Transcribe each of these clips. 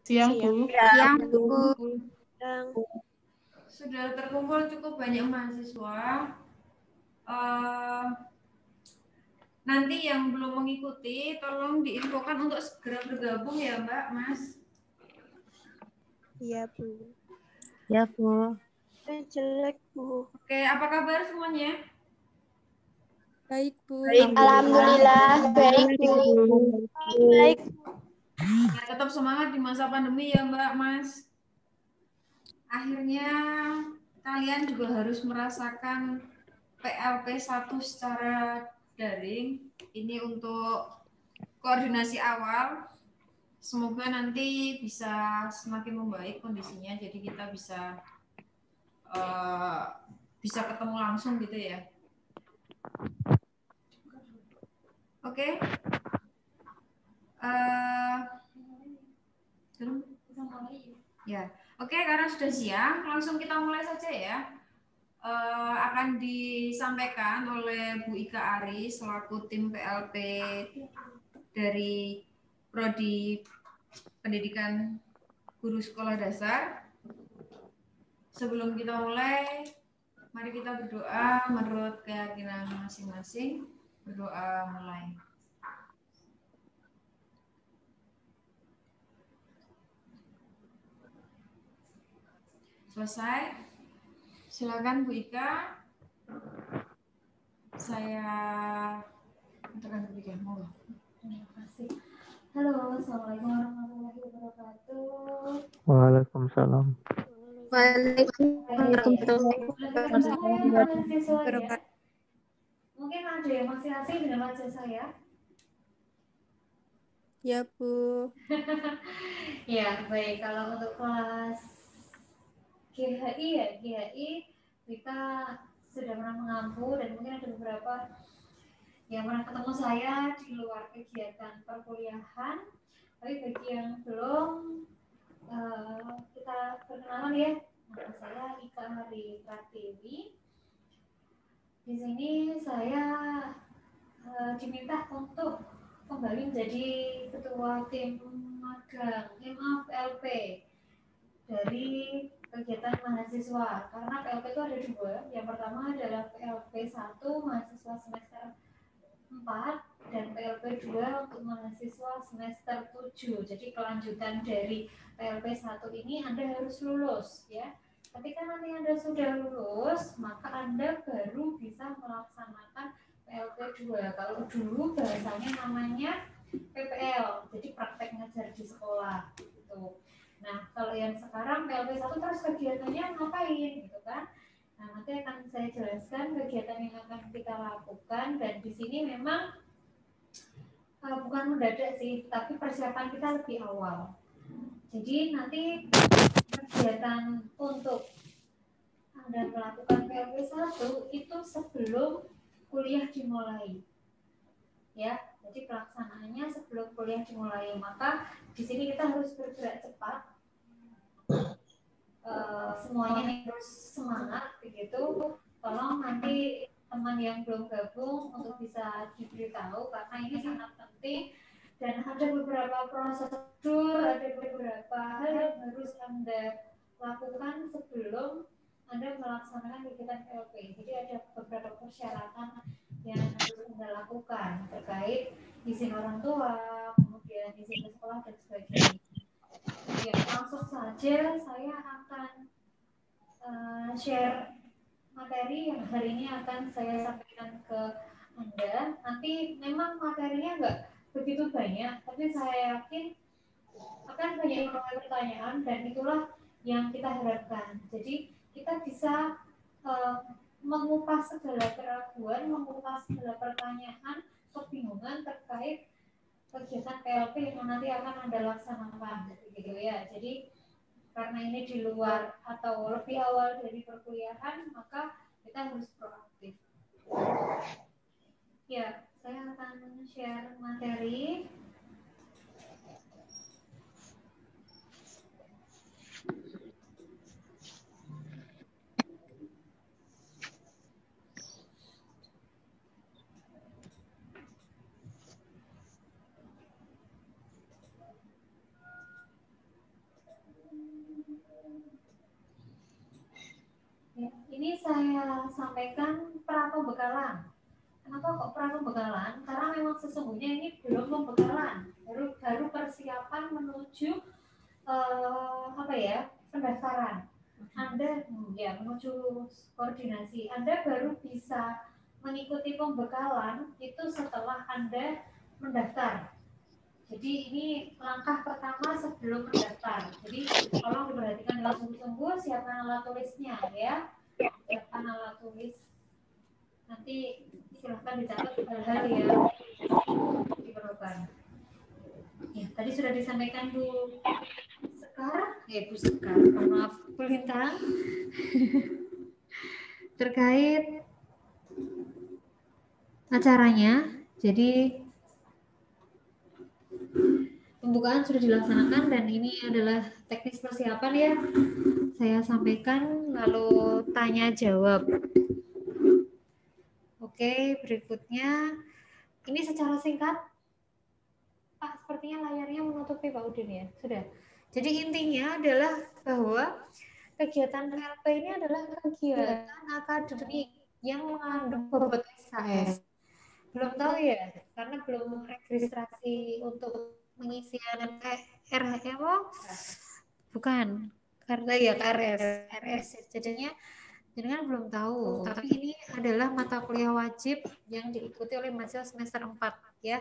Siang, Bu. Siang, Bu. Sudah terkumpul cukup banyak mahasiswa. Nanti yang belum mengikuti, tolong diinfokan untuk segera bergabung ya, Mbak, Mas. Iya, Bu. Ya, Bu. Jelek, Bu. Oke, apa kabar semuanya? Baik, Bu. Baik, alhamdulillah. Baik, Bu. Baik. Nah, tetap semangat di masa pandemi ya, Mbak, Mas. Akhirnya kalian juga harus merasakan PLP 1 secara daring. Ini untuk koordinasi awal. Semoga nanti bisa semakin membaik kondisinya, jadi kita bisa ketemu langsung gitu ya. Oke. Ya, oke, karena sudah siang, langsung kita mulai saja ya. Akan disampaikan oleh Bu Ika Aris selaku tim PLP dari Prodi Pendidikan Guru Sekolah Dasar. Sebelum kita mulai, mari kita berdoa menurut keyakinan masing-masing. Berdoa mulai. Selesai. Silakan Bu Ika. Saya akan berbicara. Terima kasih. Halo, Assalamualaikum warahmatullahi wabarakatuh. Waalaikumsalam. Waalaikumsalam. Mungkin ada yang masih asing dengan wajah saya. Ya, Bu. Ya, baik. Kalau untuk kelas GHI kita sudah pernah mengampu dan mungkin ada beberapa yang pernah ketemu saya di luar kegiatan perkuliahan. Tapi bagi yang belum, kita perkenalan ya. Nama saya Ika Hari Pratiwi. Di sini saya diminta untuk kembali menjadi ketua tim magang PLP dari kegiatan mahasiswa, karena PLP itu ada dua. Yang pertama adalah PLP 1 mahasiswa semester 4 dan PLP 2 untuk mahasiswa semester 7. Jadi kelanjutan dari PLP 1 ini Anda harus lulus ya. Ketika nanti Anda sudah lulus, maka Anda baru bisa melaksanakan PLP 2. Kalau dulu bahasanya namanya PPL, jadi praktek ngajar di sekolah gitu. Nah, kalau yang sekarang PLP 1 terus kegiatannya ngapain gitu kan? Nah, nanti akan saya jelaskan kegiatan yang akan kita lakukan, dan di sini memang bukan mendadak sih, tapi persiapan kita lebih awal. Jadi nanti kegiatan untuk Anda melakukan PLP 1 itu sebelum kuliah dimulai. Ya, jadi pelaksanaannya sebelum kuliah dimulai. Maka di sini kita harus bergerak cepat. Semuanya harus semangat begitu. Tolong nanti teman yang belum gabung untuk bisa diberitahu karena ini sangat penting dan ada beberapa prosedur, ada beberapa hal yang harus Anda lakukan sebelum Anda melaksanakan kegiatan PLP. Jadi ada beberapa persyaratan yang harus Anda lakukan terkait izin orang tua, kemudian izin ke sekolah dan sebagainya. Ya, langsung saja saya akan share materi yang hari ini akan saya sampaikan ke Anda. Nanti memang materinya nggak begitu banyak, tapi saya yakin akan banyak pertanyaan dan itulah yang kita harapkan. Jadi kita bisa mengupas segala keraguan, mengupas segala pertanyaan, kebingungan terkait kegiatan PLP yang nanti akan Anda laksanakan, gitu ya. Jadi karena ini di luar atau lebih awal dari perkuliahan, maka kita harus proaktif. Ya, saya akan share materi. saya sampaikan pra-pembekalan. Kenapa kok pra-pembekalan? Karena memang sesungguhnya ini belum pembekalan, baru persiapan menuju pendaftaran. Anda menuju koordinasi. Anda baru bisa mengikuti pembekalan itu setelah Anda mendaftar. Jadi ini langkah pertama sebelum mendaftar. Jadi tolong diperhatikan dengan sungguh-sungguh, siapkan alat tulisnya ya. Siapkan alat tulis. Nanti silahkan dicatat hal-hal yang diperlukan. Ya, tadi sudah disampaikan Bu Sekar, maaf, Bu Lintang. Terkait acaranya, jadi pembukaan sudah dilaksanakan dan ini adalah teknis persiapan ya. Saya sampaikan lalu tanya jawab. Oke, berikutnya ini secara singkat. Pak, sepertinya layarnya menutupi Pak Udin ya. Sudah. Jadi intinya adalah bahwa kegiatan PLP ini adalah kegiatan akademik yang mengandung bobot SKS. Belum tahu ya, karena belum registrasi untuk pengisian bukan, karena ya KRS. Jadinya belum tahu, tapi ini adalah mata kuliah wajib yang diikuti oleh mahasiswa semester 4 ya.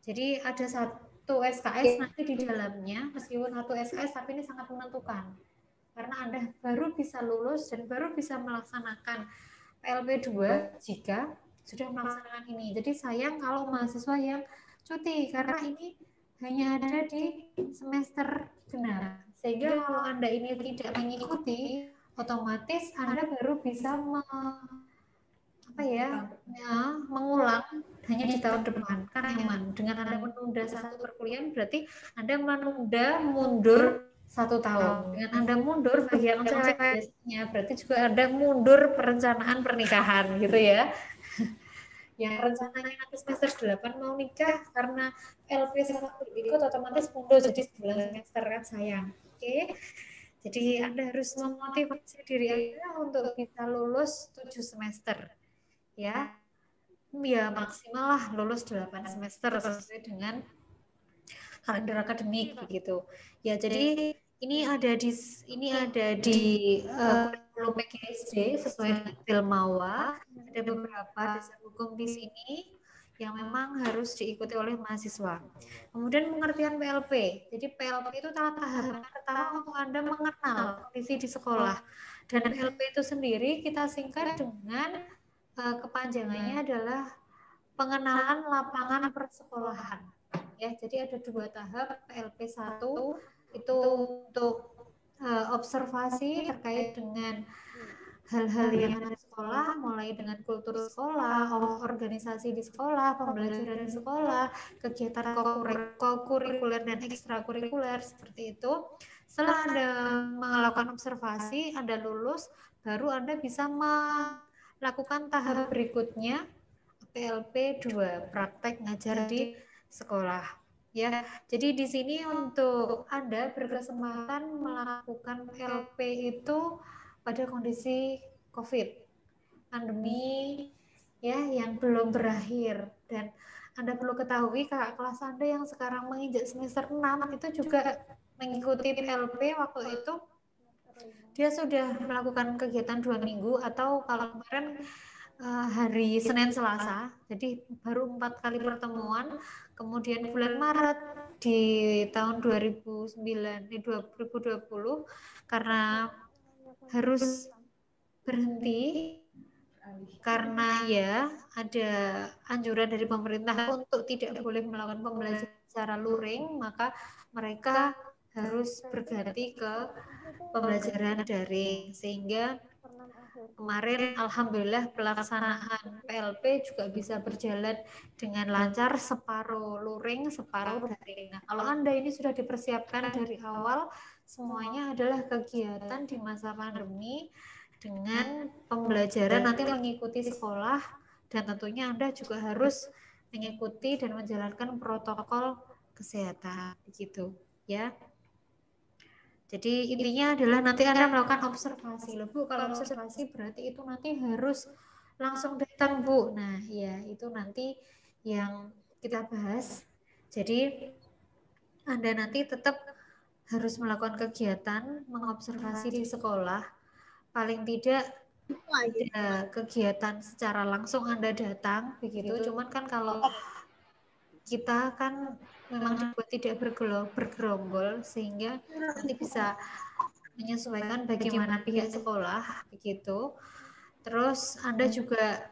Jadi ada satu SKS nanti di dalamnya, meskipun satu SKS tapi ini sangat menentukan. Karena Anda baru bisa lulus dan baru bisa melaksanakan PLP 2 jika sudah melaksanakan ini. Jadi sayang kalau mahasiswa yang cuti karena ini hanya ada di semester genap. Sehingga kalau Anda ini tidak mengikuti, otomatis Anda baru bisa mengulang hanya di tahun depan. Karena dengan Anda menunda satu perkuliahan berarti Anda menunda mundur 1 tahun. Dengan Anda mundur bagi yang cewek biasanya berarti juga Anda mundur perencanaan pernikahan gitu ya. Yang rencananya nanti semester 8 mau nikah karena LP satu ikut otomatis mundur jadi 9 semester kan sayang. Oke. Jadi Anda harus memotivasi diri Anda untuk bisa lulus 7 semester. Ya maksimal lah lulus 8 semester sesuai dengan kalender akademik begitu. Ya, jadi ini ada di kurikulum PGSD sesuai dengan Filmawa. Ada beberapa dasar hukum di sini yang memang harus diikuti oleh mahasiswa. Kemudian pengertian PLP. Jadi PLP itu tahapan pertama untuk Anda mengenal kondisi di sekolah. Dan PLP itu sendiri kita singkat dengan kepanjangannya adalah pengenalan lapangan persekolahan. Ya, jadi ada 2 tahap. PLP 1 itu untuk observasi terkait dengan hal-hal yang ada di sekolah, mulai dengan kultur sekolah, organisasi di sekolah, pembelajaran di sekolah, kegiatan kokurikuler dan ekstrakurikuler seperti itu. Setelah Anda melakukan observasi, Anda lulus, baru Anda bisa melakukan tahap berikutnya PLP 2, praktek ngajar di sekolah. Ya, jadi di sini untuk Anda berkesempatan melakukan PLP itu pada kondisi COVID, pandemi ya yang belum berakhir, dan Anda perlu ketahui kakak kelas Anda yang sekarang menginjak semester 6 itu juga mengikuti PLP waktu itu dia sudah melakukan kegiatan 2 minggu atau kalau kemarin hari Senin Selasa, jadi baru 4 kali pertemuan. Kemudian bulan Maret di tahun 2020 karena harus berhenti karena ya ada anjuran dari pemerintah untuk tidak boleh melakukan pembelajaran secara luring, maka mereka harus berganti ke pembelajaran daring, sehingga kemarin alhamdulillah pelaksanaan PLP juga bisa berjalan dengan lancar, separuh luring, separuh daring. Nah, kalau Anda ini sudah dipersiapkan dari awal, semuanya adalah kegiatan di masa pandemi dengan pembelajaran nanti mengikuti sekolah, dan tentunya Anda juga harus mengikuti dan menjalankan protokol kesehatan begitu ya. Jadi intinya adalah nanti Anda melakukan observasi loh Bu. Kalau observasi berarti itu nanti harus langsung datang Bu. Nah ya itu nanti yang kita bahas. Jadi Anda nanti tetap harus melakukan kegiatan mengobservasi di sekolah. Paling tidak ada kegiatan secara langsung Anda datang begitu. Cuman kan kalau kita kan memang dibuat tidak bergerombol sehingga nanti bisa menyesuaikan bagaimana pihak sekolah begitu. Terus Anda juga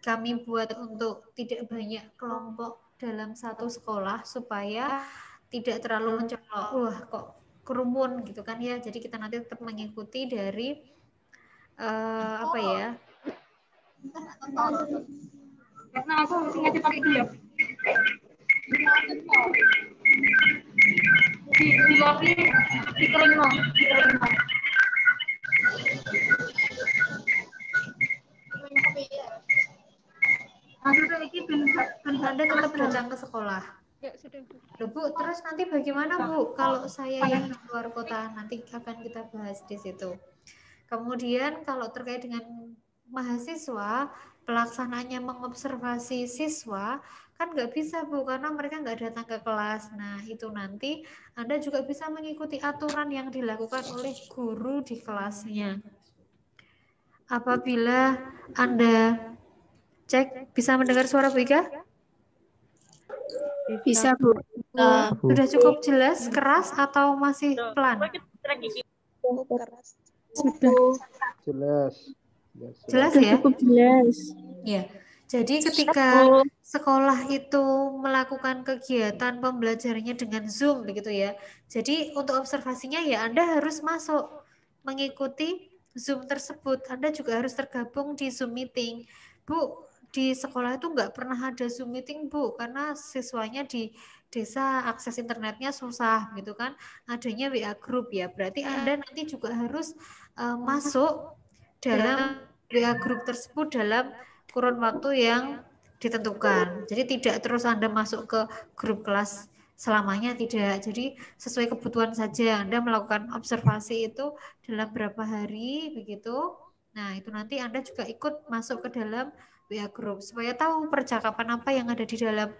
kami buat untuk tidak banyak kelompok dalam satu sekolah supaya tidak terlalu mencolok. Wah, kok kerumun gitu kan ya. Jadi kita nanti tetap mengikuti dari apa ya? Karena aku ngasih pakai dia. Di lobby dikerin no. Anda tetap datang ke sekolah. Loh, Bu, terus nanti bagaimana Bu kalau saya yang di luar kota? Nanti akan kita bahas di situ. Kemudian kalau terkait dengan mahasiswa, pelaksanaannya mengobservasi siswa, kan nggak bisa Bu, karena mereka nggak datang ke kelas. Nah, itu nanti Anda juga bisa mengikuti aturan yang dilakukan oleh guru di kelasnya. Apabila Anda cek, bisa mendengar suara Bu Ika? Bisa, Bu. Sudah cukup jelas, keras, atau masih pelan? Keras. Jelas. Jelas ya? Cukup jelas. Ya. Jadi ketika sekolah itu melakukan kegiatan pembelajarannya dengan Zoom begitu ya. Jadi untuk observasinya ya Anda harus masuk mengikuti Zoom tersebut. Anda juga harus tergabung di Zoom meeting. Bu, di sekolah itu nggak pernah ada Zoom meeting Bu, karena siswanya di desa akses internetnya susah gitu kan. Adanya WA group ya. Berarti Anda nanti juga harus masuk dalam WA group tersebut dalam kurun waktu yang ditentukan. Jadi tidak terus Anda masuk ke grup kelas selamanya, tidak. Jadi sesuai kebutuhan saja Anda melakukan observasi itu dalam berapa hari begitu. Nah, itu nanti Anda juga ikut masuk ke dalam WA group supaya tahu percakapan apa yang ada di dalam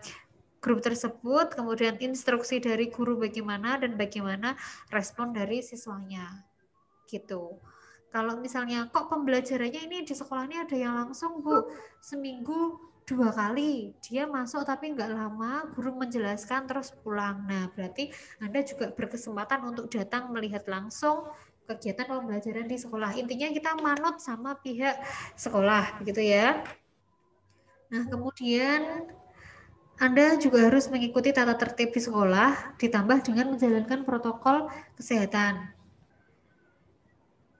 grup tersebut, kemudian instruksi dari guru bagaimana dan bagaimana respon dari siswanya. Gitu. Kalau misalnya kok pembelajarannya ini di sekolah ini ada yang langsung Bu, seminggu 2 kali dia masuk tapi nggak lama, guru menjelaskan terus pulang. Nah berarti Anda juga berkesempatan untuk datang melihat langsung kegiatan pembelajaran di sekolah. Intinya kita manut sama pihak sekolah begitu ya. Nah kemudian Anda juga harus mengikuti tata tertib di sekolah ditambah dengan menjalankan protokol kesehatan.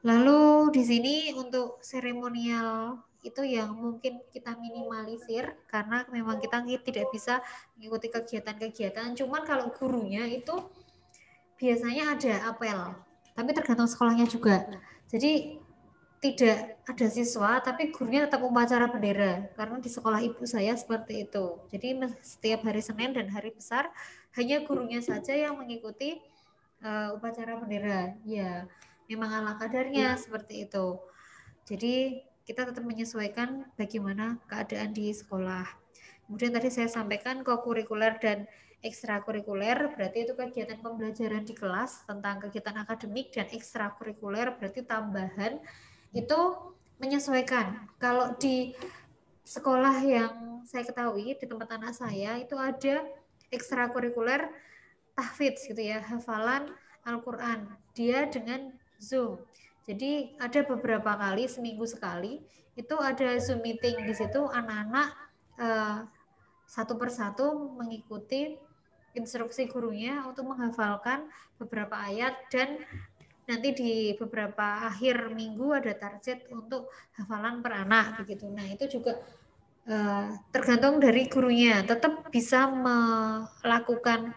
Lalu di sini untuk seremonial itu yang mungkin kita minimalisir karena memang kita tidak bisa mengikuti kegiatan-kegiatan. Cuman kalau gurunya itu biasanya ada apel, tapi tergantung sekolahnya juga. Jadi tidak ada siswa, tapi gurunya tetap upacara bendera karena di sekolah ibu saya seperti itu. Jadi setiap hari Senin dan hari besar hanya gurunya saja yang mengikuti upacara bendera. Ya. Memang ala kadarnya seperti itu. Jadi kita tetap menyesuaikan bagaimana keadaan di sekolah. Kemudian tadi saya sampaikan kokurikuler dan ekstrakurikuler, berarti itu kegiatan pembelajaran di kelas tentang kegiatan akademik, dan ekstrakurikuler berarti tambahan, itu menyesuaikan. Kalau di sekolah yang saya ketahui di tempat anak saya itu ada ekstrakurikuler tahfidz gitu ya, hafalan Al-Quran. Dia dengan Zoom. Jadi ada beberapa kali, seminggu sekali, itu ada Zoom meeting. Di situ anak-anak satu persatu mengikuti instruksi gurunya untuk menghafalkan beberapa ayat, dan nanti di beberapa akhir minggu ada target untuk hafalan per anak begitu. Nah itu juga tergantung dari gurunya, tetap bisa melakukan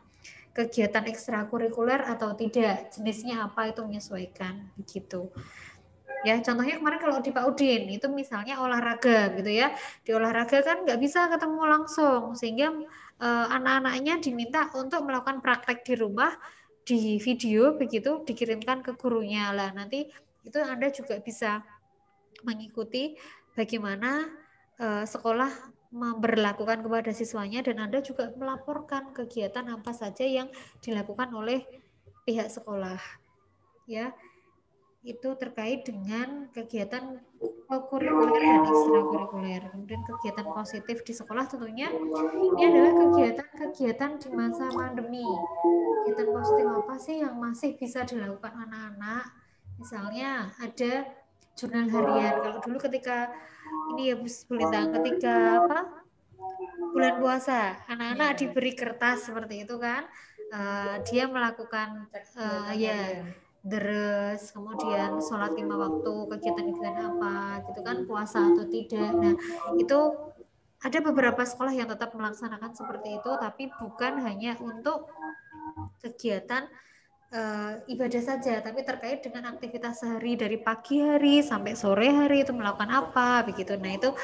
kegiatan ekstrakurikuler atau tidak, jenisnya apa itu menyesuaikan begitu. Ya contohnya kemarin kalau di Pak Udin itu misalnya olahraga gitu ya, di olahraga kan nggak bisa ketemu langsung sehingga anak-anaknya diminta untuk melakukan praktek di rumah di video begitu, dikirimkan ke gurunya. Lah nanti itu Anda juga bisa mengikuti bagaimana sekolah memberlakukan kepada siswanya, dan Anda juga melaporkan kegiatan apa saja yang dilakukan oleh pihak sekolah. Ya, itu terkait dengan kegiatan kurikuler dan ekstrakurikuler. Kemudian kegiatan positif di sekolah tentunya ini adalah kegiatan-kegiatan di masa pandemi. Kegiatan positif apa sih yang masih bisa dilakukan anak-anak? Misalnya ada jurnal harian. Kalau dulu ketika ini ya Bu Lintang, ketika bulan puasa, anak-anak diberi kertas seperti itu kan, dia melakukan deres, kemudian sholat 5 waktu, kegiatan-kegiatan apa gitu kan, puasa atau tidak. Nah itu ada beberapa sekolah yang tetap melaksanakan seperti itu, tapi bukan hanya untuk kegiatan ibadah saja, tapi terkait dengan aktivitas sehari dari pagi hari sampai sore hari itu melakukan apa begitu. Nah itu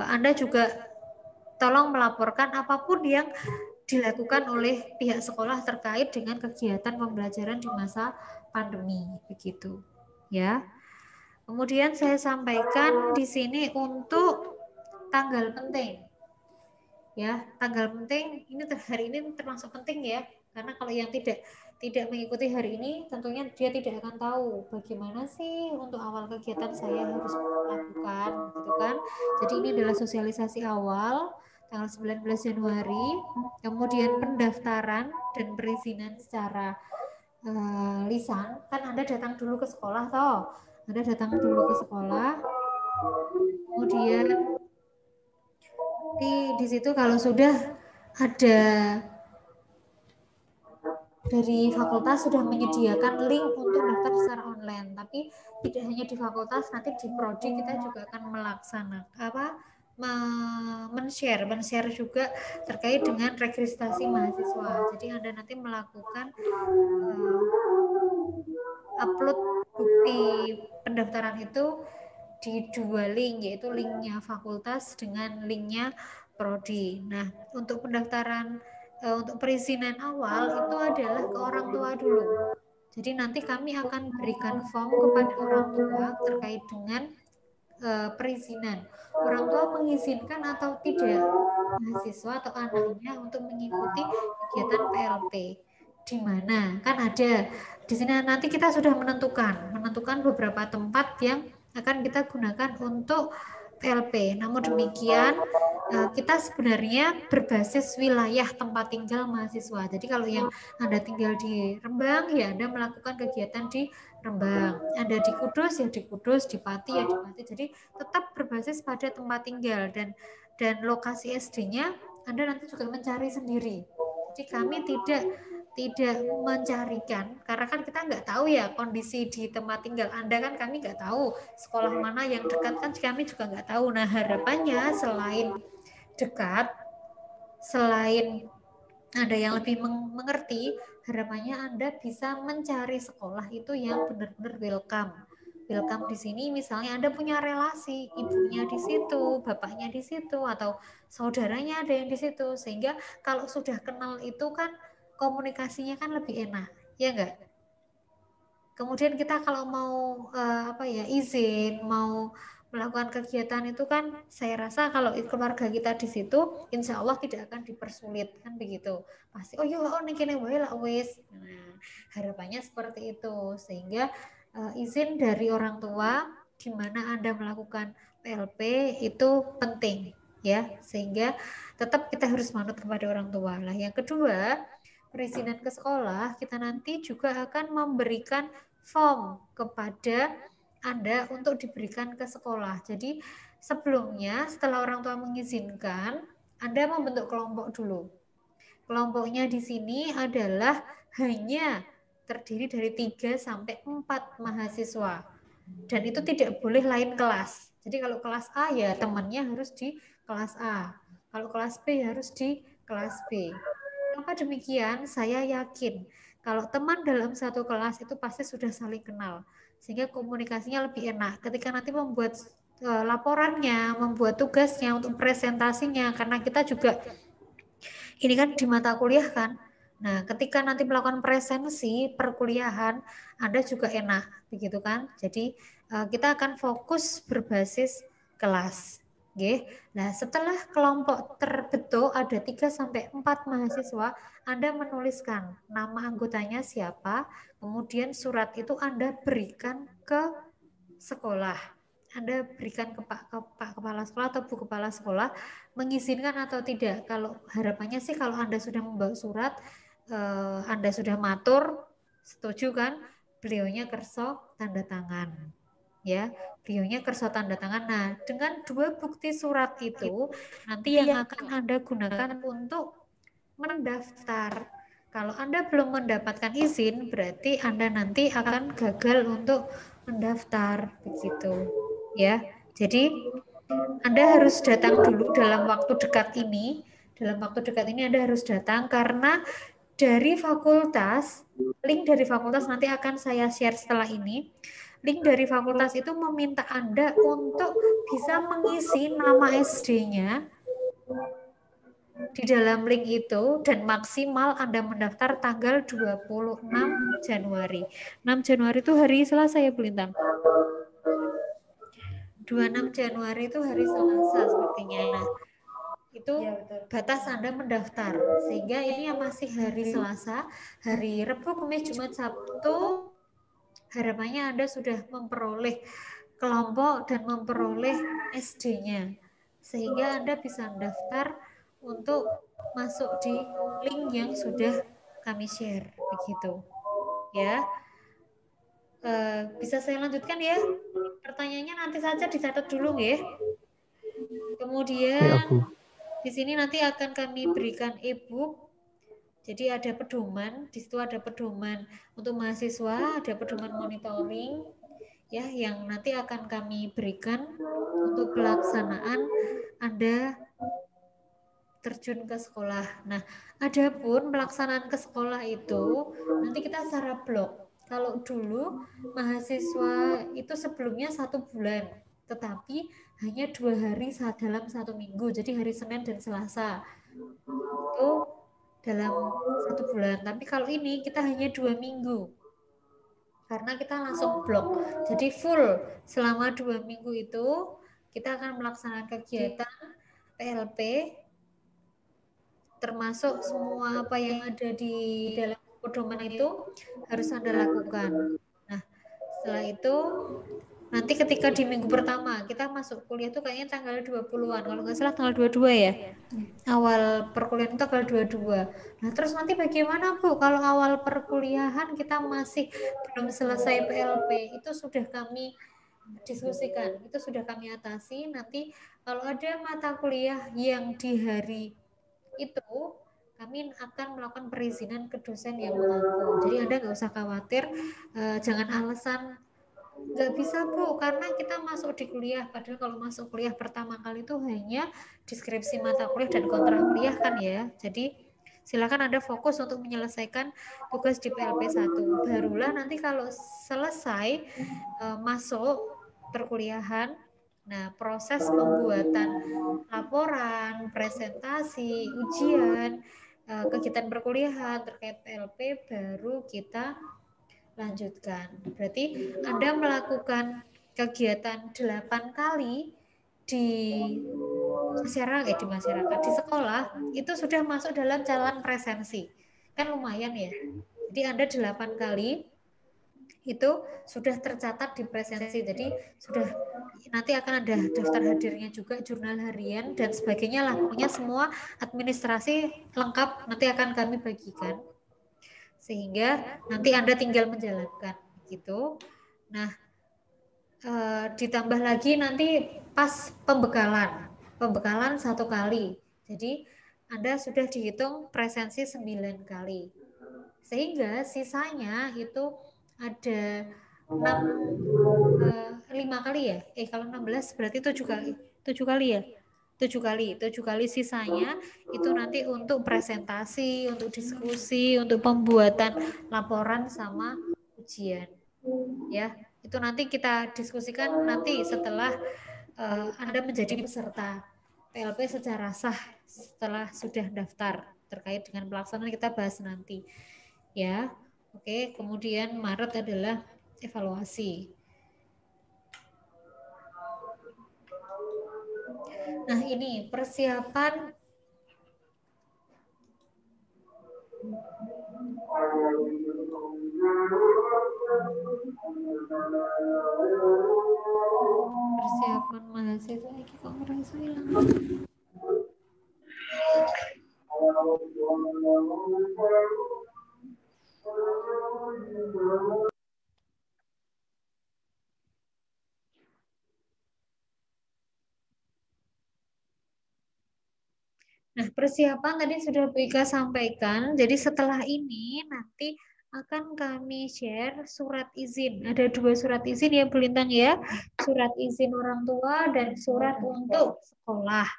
Anda juga tolong melaporkan apapun yang dilakukan oleh pihak sekolah terkait dengan kegiatan pembelajaran di masa pandemi begitu ya. Kemudian saya sampaikan di sini untuk tanggal penting ya. Tanggal penting ini hari ini termasuk penting ya, karena kalau yang tidak mengikuti hari ini tentunya dia tidak akan tahu bagaimana sih untuk awal kegiatan saya harus melakukan gitu kan. Jadi ini adalah sosialisasi awal tanggal 19 Januari, kemudian pendaftaran dan perizinan secara lisan. Kan Anda datang dulu ke sekolah toh. Anda datang dulu ke sekolah. Kemudian di situ kalau sudah ada dari fakultas sudah menyediakan link untuk daftar secara online, tapi tidak hanya di fakultas, nanti di prodi kita juga akan melaksanakan men-share juga terkait dengan registrasi mahasiswa. Jadi Anda nanti melakukan upload bukti pendaftaran itu di 2 link, yaitu linknya fakultas dengan linknya prodi. Nah, untuk pendaftaran untuk perizinan awal itu adalah ke orang tua dulu. Jadi nanti kami akan berikan form kepada orang tua terkait dengan perizinan. Orang tua mengizinkan atau tidak mahasiswa atau anaknya untuk mengikuti kegiatan PLP. Di mana? Kan ada di sini nanti kita sudah menentukan beberapa tempat yang akan kita gunakan untuk PLP. Namun demikian kita sebenarnya berbasis wilayah tempat tinggal mahasiswa. Jadi kalau yang Anda tinggal di Rembang, ya Anda melakukan kegiatan di Rembang. Anda di Kudus, ya di Kudus, di Pati, ya di Pati. Jadi tetap berbasis pada tempat tinggal, dan lokasi SD-nya Anda nanti juga mencari sendiri. Jadi kami tidak mencarikan, karena kan kita nggak tahu ya kondisi di tempat tinggal Anda, kan kami nggak tahu sekolah mana yang dekat, kan kami juga nggak tahu. Nah harapannya selain dekat, selain ada yang lebih mengerti, harapannya Anda bisa mencari sekolah itu yang benar-benar welcome. Welcome di sini misalnya Anda punya relasi, ibunya di situ, bapaknya di situ, atau saudaranya ada yang di situ, sehingga kalau sudah kenal itu kan komunikasinya kan lebih enak, ya enggak? Kemudian kita kalau mau izin, mau melakukan kegiatan itu kan saya rasa kalau keluarga kita di situ insya Allah tidak akan dipersulit kan begitu. Pasti nih kene wae lah wis. Nah, harapannya seperti itu, sehingga izin dari orang tua di mana Anda melakukan PLP itu penting ya, sehingga tetap kita harus manut kepada orang tua. Lah yang kedua, perizinan ke sekolah, kita nanti juga akan memberikan form kepada Anda untuk diberikan ke sekolah. Jadi sebelumnya setelah orang tua mengizinkan, Anda membentuk kelompok dulu. Kelompoknya di sini adalah hanya terdiri dari 3 sampai 4 mahasiswa. Dan itu tidak boleh lain kelas. Jadi kalau kelas A ya temannya harus di kelas A. Kalau kelas B harus di kelas B. Kenapa demikian? Saya yakin kalau teman dalam satu kelas itu pasti sudah saling kenal, sehingga komunikasinya lebih enak ketika nanti membuat laporannya, membuat tugasnya untuk presentasinya, karena kita juga ini kan di mata kuliah kan Nah, ketika nanti melakukan presensi perkuliahan, Anda juga enak, begitu kan? Jadi kita akan fokus berbasis kelas. Oke. Nah, setelah kelompok terbentuk ada 3 sampai 4 mahasiswa, Anda menuliskan nama anggotanya siapa, kemudian surat itu Anda berikan ke sekolah. Anda berikan ke Pak Kepala Sekolah atau Bu Kepala Sekolah mengizinkan atau tidak. Kalau harapannya sih kalau Anda sudah membawa surat, Anda sudah matur, setuju kan? Beliaunya kerso tanda tangan. Ya, beliaunya kerso tanda tangan. Nah, dengan 2 bukti surat itu nanti yang akan Anda gunakan untuk mendaftar. Kalau Anda belum mendapatkan izin, berarti Anda nanti akan gagal untuk mendaftar, begitu. Ya, jadi Anda harus datang dulu dalam waktu dekat ini. Dalam waktu dekat ini Anda harus datang karena dari fakultas, link dari fakultas nanti akan saya share setelah ini. Link dari fakultas itu meminta Anda untuk bisa mengisi nama SD-nya di dalam link itu dan maksimal Anda mendaftar tanggal 26 Januari. 6 Januari itu hari Selasa ya, Bu Lintang? 26 Januari itu hari Selasa sepertinya. Nah, itu batas Anda mendaftar. Sehingga ini yang masih hari Selasa, hari Rabu, Kamis, Jumat, Sabtu, harapannya Anda sudah memperoleh kelompok dan memperoleh SD-nya. Sehingga Anda bisa mendaftar untuk masuk di link yang sudah kami share. Begitu. Ya. Bisa saya lanjutkan ya? Pertanyaannya nanti saja dicatat dulu ya. Kemudian di sini nanti akan kami berikan e-book. Jadi ada pedoman, di situ ada pedoman untuk mahasiswa, ada pedoman monitoring ya yang nanti akan kami berikan untuk pelaksanaan Anda terjun ke sekolah. Nah, adapun pelaksanaan ke sekolah itu nanti kita secara blok. Kalau dulu mahasiswa itu sebelumnya 1 bulan, tetapi hanya 2 hari dalam 1 minggu. Jadi hari Senin dan Selasa itu dalam 1 bulan. Tapi kalau ini kita hanya 2 minggu. Karena kita langsung blok. Jadi full selama 2 minggu itu kita akan melaksanakan kegiatan PLP termasuk semua apa yang ada di dalam pedoman itu harus Anda lakukan. Nah, setelah itu nanti ketika di minggu pertama kita masuk kuliah itu kayaknya tanggal 20-an, kalau nggak salah tanggal 22 ya. Awal perkuliahan itu tanggal 22. Nah, terus nanti bagaimana Bu kalau awal perkuliahan kita masih belum selesai PLP? Itu sudah kami diskusikan, itu sudah kami atasi. Nanti kalau ada mata kuliah yang di hari itu kami akan melakukan perizinan ke dosen yang mengaku. Jadi Anda nggak usah khawatir, jangan alasan nggak bisa Bu karena kita masuk di kuliah. Padahal kalau masuk kuliah pertama kali itu hanya deskripsi mata kuliah dan kontrak kuliah kan ya. Jadi silakan Anda fokus untuk menyelesaikan tugas di PLP 1. Barulah nanti kalau selesai masuk perkuliahan, nah, proses pembuatan laporan, presentasi, ujian, kegiatan perkuliahan terkait PLP baru kita lanjutkan. Berarti Anda melakukan kegiatan 8 kali di masyarakat, di sekolah, itu sudah masuk dalam calon presensi. Kan lumayan ya. Jadi Anda 8 kali itu sudah tercatat di presensi. Jadi sudah nanti akan ada daftar hadirnya juga, jurnal harian dan sebagainya lah. Pokoknya semua administrasi lengkap nanti akan kami bagikan. Sehingga nanti Anda tinggal menjalankan gitu. Nah, ditambah lagi nanti pas pembekalan 1 kali. Jadi Anda sudah dihitung presensi 9 kali. Sehingga sisanya itu ada 5 kali ya. Kalau 16 berarti 7 kali. 7 kali ya. 7 kali sisanya itu nanti untuk presentasi, untuk diskusi, untuk pembuatan laporan sama ujian. Ya, itu nanti kita diskusikan nanti setelah Anda menjadi peserta PLP secara sah setelah sudah daftar. terkait dengan pelaksanaan kita bahas nanti. Ya. Oke, kemudian Maret adalah evaluasi. Nah, ini persiapan mahasiswa iki kok merasa hilang. Nah, persiapan tadi sudah Bu Ika sampaikan. Jadi setelah ini nanti akan kami share surat izin. Ada 2 surat izin ya Bu Lintang ya. Surat izin orang tua dan surat untuk sekolah.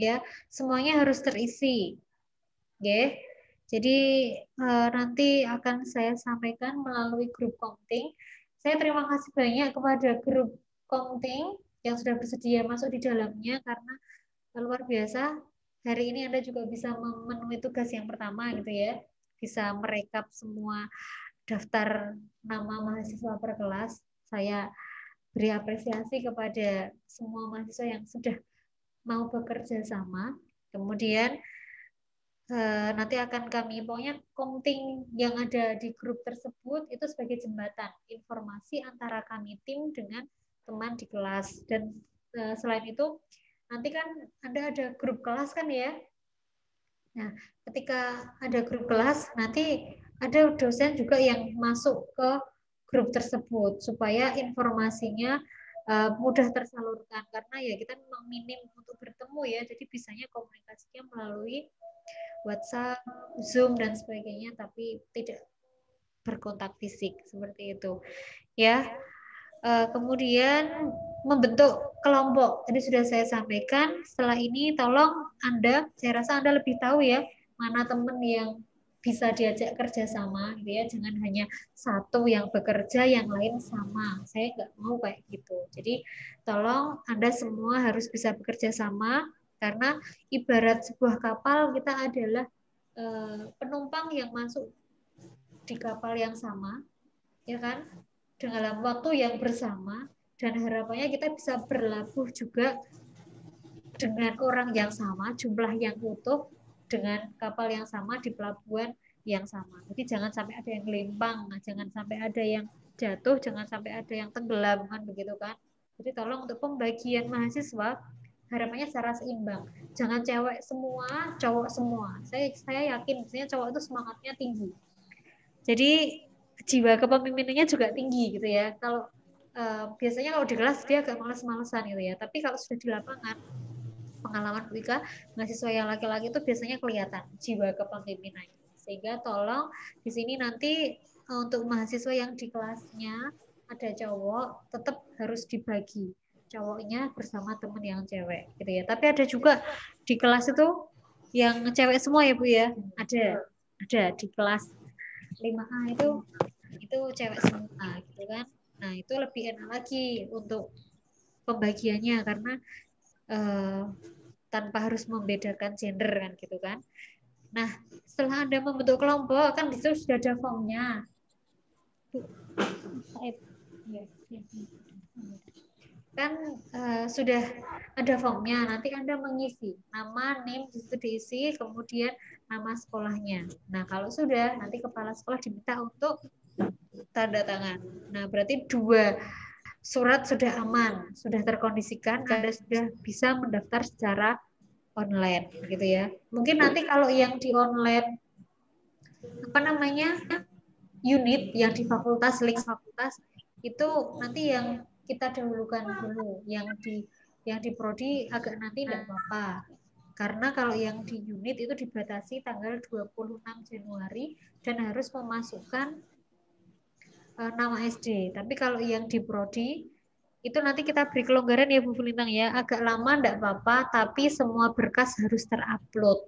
Ya, semuanya harus terisi. Oke. Jadi nanti akan saya sampaikan melalui grup Komting. Saya terima kasih banyak kepada grup Komting yang sudah bersedia masuk di dalamnya karena luar biasa. Hari ini Anda juga bisa memenuhi tugas yang pertama gitu ya. Bisa merekap semua daftar nama mahasiswa per kelas. Saya beri apresiasi kepada semua mahasiswa yang sudah mau bekerja sama. Kemudian nanti akan kami, pokoknya Komting yang ada di grup tersebut itu sebagai jembatan informasi antara kami tim dengan teman di kelas. Dan selain itu nanti kan Anda ada grup kelas kan ya. Nah, ketika ada grup kelas, nanti ada dosen juga yang masuk ke grup tersebut supaya informasinya mudah tersalurkan karena ya kita memang minim untuk bertemu ya, jadi bisanya komunikasinya melalui WhatsApp, Zoom dan sebagainya, tapi tidak berkontak fisik seperti itu. Ya. Kemudian membentuk kelompok. Tadi sudah saya sampaikan. Setelah ini tolong Anda, saya rasa Anda lebih tahu ya mana teman yang bisa diajak kerjasama, gitu ya. Jangan hanya satu yang bekerja, yang lain sama. Saya nggak mau kayak gitu. Jadi tolong Anda semua harus bisa bekerja sama karena ibarat sebuah kapal kita adalah penumpang yang masuk di kapal yang sama, ya kan? Dalam waktu yang bersama dan harapannya kita bisa berlabuh juga dengan orang yang sama, jumlah yang utuh dengan kapal yang sama di pelabuhan yang sama. Jadi jangan sampai ada yang lempang, jangan sampai ada yang jatuh, jangan sampai ada yang tenggelam kan begitu kan. Jadi tolong untuk pembagian mahasiswa harapannya secara seimbang. Jangan cewek semua, cowok semua. Saya yakin misalnya cowok itu semangatnya tinggi. Jadi jiwa kepemimpinannya juga tinggi gitu ya. Kalau biasanya kalau di kelas dia agak malas-malesan gitu ya. Tapi kalau sudah di lapangan, pengalaman Bu Ika, mahasiswa yang laki-laki itu biasanya kelihatan jiwa kepemimpinannya. Sehingga tolong di sini nanti untuk mahasiswa yang di kelasnya ada cowok, tetap harus dibagi cowoknya bersama teman yang cewek gitu ya. Tapi ada juga di kelas itu yang cewek semua ya Bu ya. Ada di kelas 5A itu cewek semua gitu kan. Nah, itu lebih enak lagi untuk pembagiannya karena tanpa harus membedakan gender kan gitu kan. Nah, setelah Anda membentuk kelompok kan di situ sudah ada formnya. Kan sudah ada formnya, nanti Anda mengisi nama, name di situ diisi, kemudian nama sekolahnya. Nah, kalau sudah, nanti kepala sekolah diminta untuk tanda tangan. Nah, berarti 2 surat sudah aman, sudah terkondisikan, Anda sudah bisa mendaftar secara online, gitu ya. Mungkin nanti kalau yang di online, unit yang di fakultas, link fakultas, itu nanti yang kita dahulukan dulu, yang di prodi agak nanti tidak apa-apa. Karena kalau yang di unit itu dibatasi tanggal 26 Januari dan harus memasukkan nama SD. Tapi kalau yang di prodi itu nanti kita beri kelonggaran ya Bu Lintang ya, agak lama enggak apa-apa, tapi semua berkas harus terupload.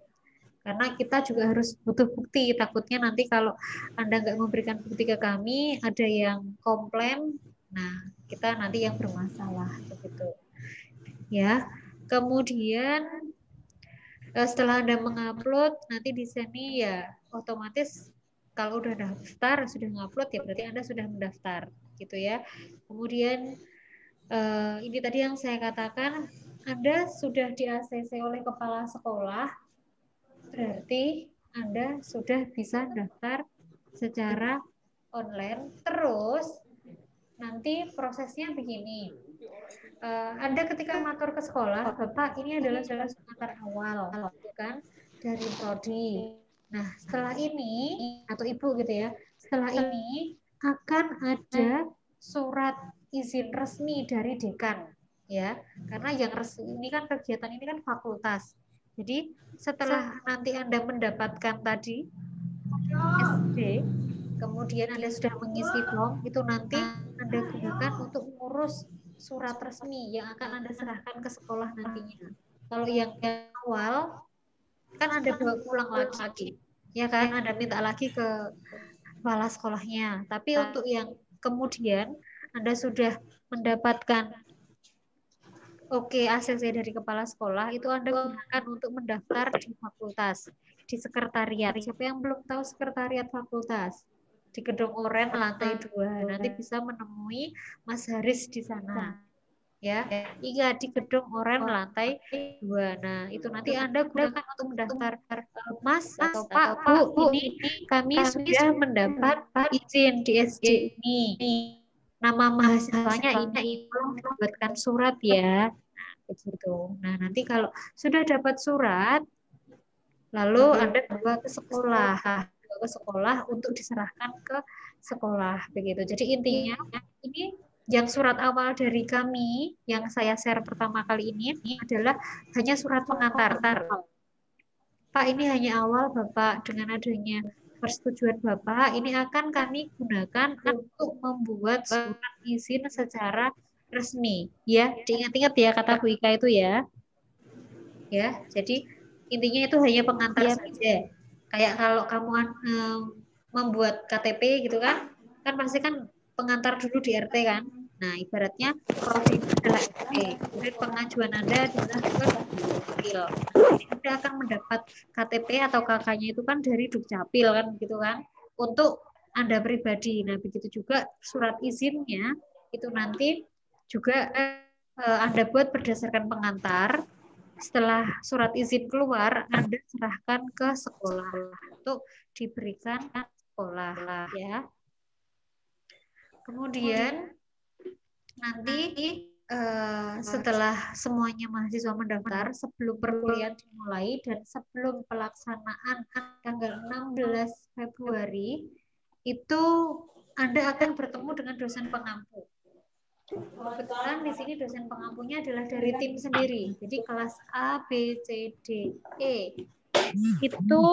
Karena kita juga harus butuh bukti, takutnya nanti kalau Anda nggak memberikan bukti ke kami, ada yang komplain, nah kita nanti yang bermasalah begitu. Ya, kemudian Setelah Anda mengupload, nanti di sini ya otomatis kalau udah daftar, sudah ngupload ya berarti Anda sudah mendaftar gitu ya. Kemudian ini tadi yang saya katakan, Anda sudah di-ACC oleh kepala sekolah, berarti Anda sudah bisa daftar secara online. Terus nanti prosesnya begini. Anda ketika matur ke sekolah, Bapak ini adalah jalur pengantar awal, kan, dari prodi. Nah, setelah ini atau Ibu gitu ya, setelah ini akan ada surat izin resmi dari dekan, ya, karena yang resmi ini kan kegiatan ini kan fakultas. Jadi setelah nanti Anda mendapatkan tadi SD, kemudian Anda sudah mengisi form, itu nanti Anda gunakan untuk mengurus surat resmi yang akan Anda serahkan ke sekolah nantinya. Kalau yang awal, kan Anda bawa pulang lagi. Ya kan, Anda minta lagi ke kepala sekolahnya. Tapi untuk yang kemudian, Anda sudah mendapatkan ACC dari kepala sekolah, itu Anda gunakan untuk mendaftar di fakultas, di sekretariat. Siapa yang belum tahu sekretariat fakultas? Di Gedung Oren lantai 2. Nanti bisa menemui Mas Haris di sana. Ya, iya di Gedung Oren lantai 2. Nah, itu nanti Anda gunakan untuk mendaftar. Mas atau Pak, Bu, ini kami sudah mendapat izin di SJ ini. Nama mahasiswanya ini belum mendapatkan surat ya. Nah, begitu. Nah, nanti kalau sudah dapat surat, lalu Anda bawa ke sekolah untuk diserahkan ke sekolah begitu. Jadi intinya ini yang surat awal dari kami yang saya share pertama kali ini adalah hanya surat pengantar. Pak, ini hanya awal Bapak, dengan adanya persetujuan Bapak ini akan kami gunakan untuk membuat surat izin secara resmi. Ya, diingat-ingat ya kata Bu Ika itu ya. Ya, jadi intinya itu hanya pengantar saja. Kayak kalau kamu membuat KTP gitu kan pasti kan pengantar dulu di RT kan. Nah, ibaratnya prodi adalah RT, kemudian pengajuan Anda adalah ke Dukcapil. Anda akan mendapat KTP atau KK-nya itu kan dari Dukcapil kan gitu kan, untuk Anda pribadi. Nah, begitu juga surat izinnya itu nanti juga Anda buat berdasarkan pengantar. Setelah surat izin keluar, Anda serahkan ke sekolah untuk diberikan sekolah ya. Kemudian nanti setelah semuanya mahasiswa mendaftar, sebelum perkuliahan dimulai dan sebelum pelaksanaan tanggal 16 Februari, itu Anda akan bertemu dengan dosen pengampu. Kebetulan di sini dosen pengampunya adalah dari tim sendiri. Jadi kelas A, B, C, D, E itu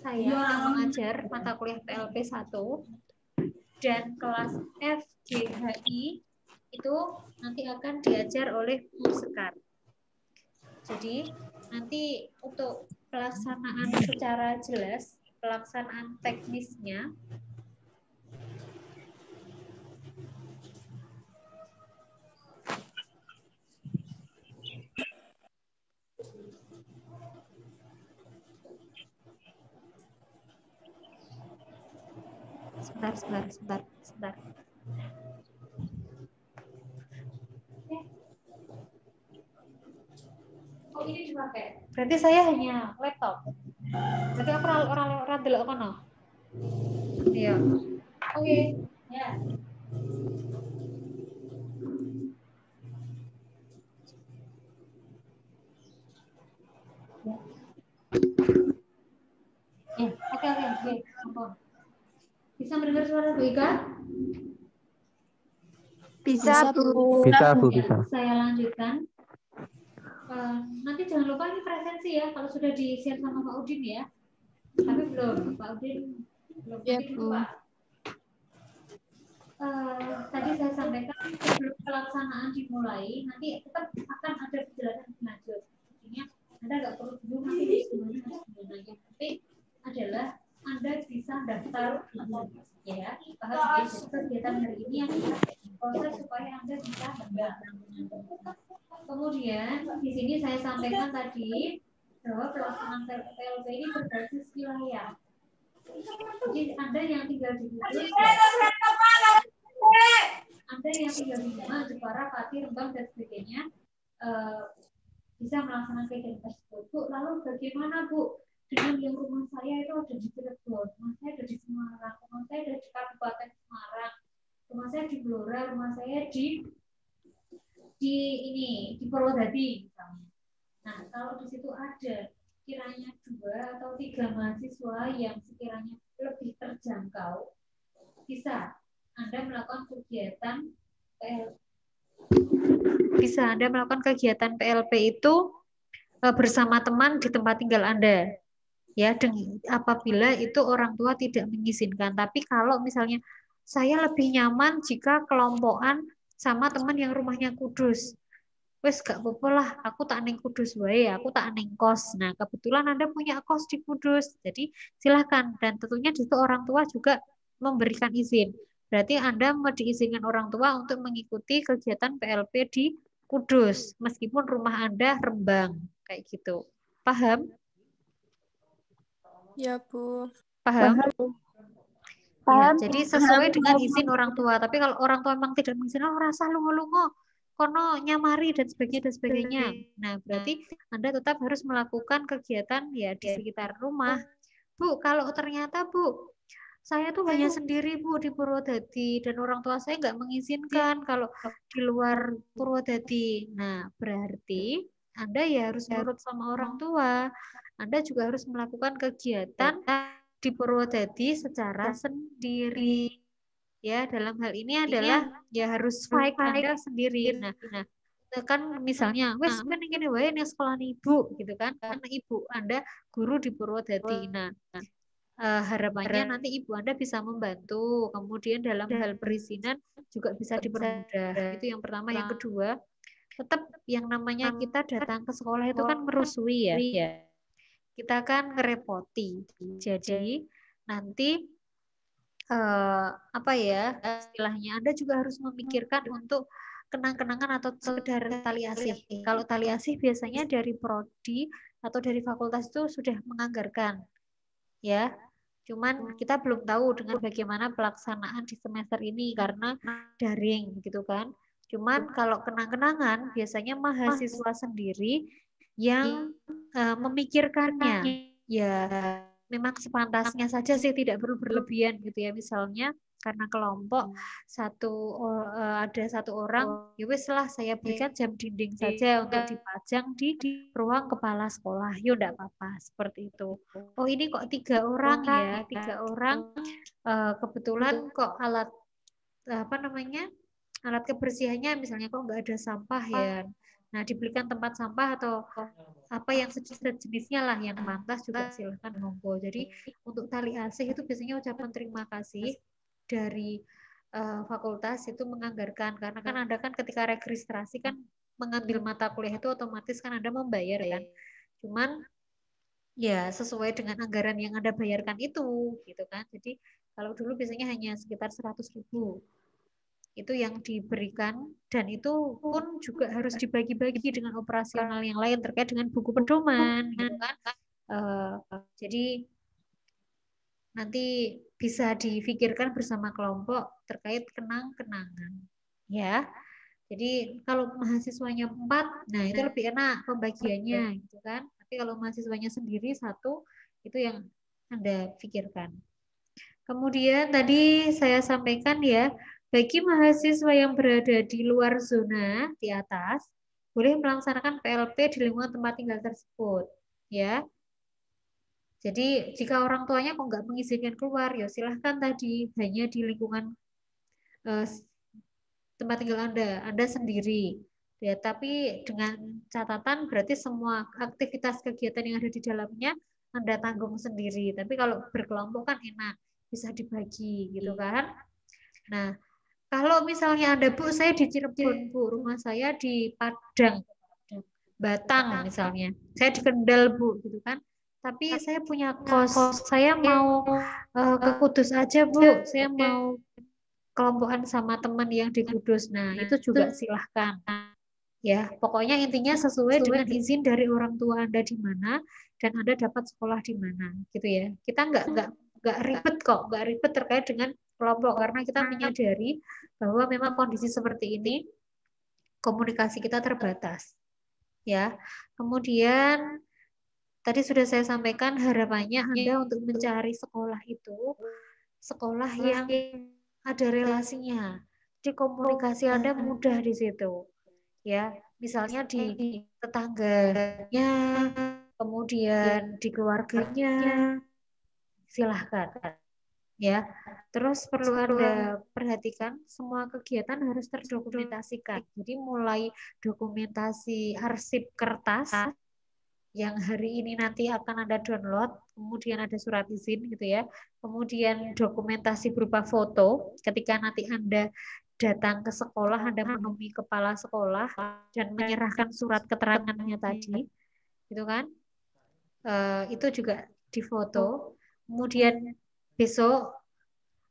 saya yang mengajar mata kuliah PLP 1, dan kelas F, G, H, I itu nanti akan diajar oleh Bu Sekar. Jadi nanti untuk pelaksanaan secara jelas, pelaksanaan teknisnya sebentar. Oh, ini dipakai. Berarti saya hanya laptop. Berarti aku orang delok kono. Iya. Oke. Ya. Oke. Bisa mendengar suara Bu Ika? Bisa, Bu. Bisa. Saya lanjutkan. Nanti jangan lupa ini presensi ya, kalau sudah di-share sama Pak Udin ya. Tapi belum, Pak Udin belum. Ya, Bu. Tadi saya sampaikan sebelum pelaksanaan dimulai, nanti tetap akan ada penjelasan lanjut. Artinya Anda nggak perlu bingung nanti semuanya harus gimana. Yang penting adalah Anda bisa daftar ya, paham ya, jadi kegiatan hari ini yang proses supaya Anda bisa mendaftar. Kemudian di sini saya sampaikan tadi bahwa pelaksanaan PLP ini berbasis wilayah. Jadi Anda yang tinggal di Kudus, Anda yang tinggal di Demak, Jepara, Pati, Rembang, dan sebagainya bisa melaksanakan kegiatan tersebut. Bu, lalu bagaimana Bu dengan yang rumah saya itu ada di Cirebon, rumah saya ada di Semarang, rumah saya ada di Kabupaten Semarang, rumah saya di Blora, rumah saya di Purwodadi misalnya. Nah, kalau di situ ada kiranya 2 atau 3 mahasiswa yang sekiranya lebih terjangkau, bisa Anda melakukan kegiatan PLP. Bisa Anda melakukan kegiatan PLP itu bersama teman di tempat tinggal Anda. Ya, apabila itu orang tua tidak mengizinkan. Tapi kalau misalnya saya lebih nyaman jika kelompokan sama teman yang rumahnya Kudus. Wes gak apa-apa lah, aku tak neng Kudus wae, aku tak neng kos. Nah, kebetulan Anda punya kos di Kudus. Jadi silahkan. Dan tentunya di situ orang tua juga memberikan izin. Berarti Anda mau diizinkan orang tua untuk mengikuti kegiatan PLP di Kudus, meskipun rumah Anda Rembang, kayak gitu. Paham? Ya, Bu. Paham? Paham. Ya, jadi sesuai dengan izin orang tua. Tapi kalau orang tua memang tidak mengizinkan, oh rasa lungo-lungo, kono nyamari dan sebagainya. Nah, berarti Anda tetap harus melakukan kegiatan ya di sekitar rumah. Bu, kalau ternyata Bu, saya tuh hanya sendiri Bu di Purwodadi dan orang tua saya nggak mengizinkan kalau di luar Purwodadi. Nah, berarti Anda ya harus nurut sama orang tua. Anda juga harus melakukan kegiatan di Purwodadi secara sendiri. Ya, dalam hal ini adalah ya harus fight Anda sendiri. Nah, kan misalnya, wes kan ini wae nih sekolah ibu gitu kan, karena ibu Anda guru di Purwodadi. Nah, harapannya nanti ibu Anda bisa membantu. Kemudian dalam hal perizinan juga bisa dipermudah. Itu yang pertama. Yang kedua, tetap yang namanya kita datang ke sekolah itu kan merusui ya. Kita kan ngerepoti. Jadi nanti istilahnya Anda juga harus memikirkan untuk kenang-kenangan atau sekedar tali asih. Kalau tali asih biasanya dari prodi atau dari fakultas itu sudah menganggarkan. Ya, cuman kita belum tahu dengan bagaimana pelaksanaan di semester ini karena daring gitu kan. Cuman kalau kenang-kenangan biasanya mahasiswa sendiri yang memikirkannya. Ya, memang sepantasnya saja sih, tidak perlu berlebihan gitu ya. Misalnya karena kelompok ada satu orang, ya wes lah saya berikan jam dinding saja untuk dipajang di ruang kepala sekolah. Yuk enggak apa-apa seperti itu. Oh ini kok 3 orang ya, 3 orang kebetulan kok alat alat kebersihannya misalnya kok nggak ada sampah ya. Nah, diberikan tempat sampah atau apa yang sejenisnya lah yang pantas juga silahkan monggo. Jadi untuk tali asih itu biasanya ucapan terima kasih dari fakultas itu menganggarkan, karena kan Anda kan ketika registrasi kan mengambil mata kuliah itu otomatis kan Anda membayar kan. Cuman ya sesuai dengan anggaran yang Anda bayarkan itu gitu kan. Jadi kalau dulu biasanya hanya sekitar 100.000 itu yang diberikan, dan itu pun juga harus dibagi-bagi dengan operasional yang lain terkait dengan buku pedoman gitu kan. Jadi nanti bisa difikirkan bersama kelompok terkait kenang-kenangan ya. Jadi kalau mahasiswanya 4, nah itu lebih enak pembagiannya gitu kan. Tapi kalau mahasiswanya sendiri 1, itu yang Anda pikirkan. Kemudian tadi saya sampaikan ya, bagi mahasiswa yang berada di luar zona di atas, boleh melaksanakan PLP di lingkungan tempat tinggal tersebut. Ya. Jadi jika orang tuanya kok nggak mengizinkan keluar, ya silahkan tadi hanya di lingkungan tempat tinggal Anda sendiri. Ya, tapi dengan catatan berarti semua aktivitas kegiatan yang ada di dalamnya Anda tanggung sendiri. Tapi kalau berkelompok kan enak, bisa dibagi gitu kan. Nah, kalau misalnya Anda, Bu, saya di Cirebon, Bu, rumah saya di Padang, Batang misalnya. Saya di Kendal, Bu, gitu kan. Tapi saya punya kos, saya mau ke Kudus aja, Bu. Saya mau kelompokan sama teman yang di Kudus. Nah, itu juga silahkan. Ya, pokoknya intinya sesuai dengan izin dari orang tua Anda di mana dan Anda dapat sekolah di mana, gitu ya. Kita nggak ribet kok, nggak ribet terkait dengan kelompok karena kita menyadari bahwa memang kondisi seperti ini komunikasi kita terbatas. Ya. Kemudian tadi sudah saya sampaikan harapannya Anda untuk mencari sekolah itu sekolah yang ada relasinya. Jadi komunikasi Anda mudah di situ. Ya, misalnya di tetangganya, kemudian di keluarganya, silahkan. Ya, terus perlu Anda perhatikan semua kegiatan harus terdokumentasikan. Jadi mulai dokumentasi arsip kertas yang hari ini nanti akan Anda download, kemudian ada surat izin gitu ya. Kemudian dokumentasi berupa foto ketika nanti Anda datang ke sekolah, Anda menemui kepala sekolah dan menyerahkan surat keterangannya tadi, gitu kan? Itu juga difoto. Kemudian besok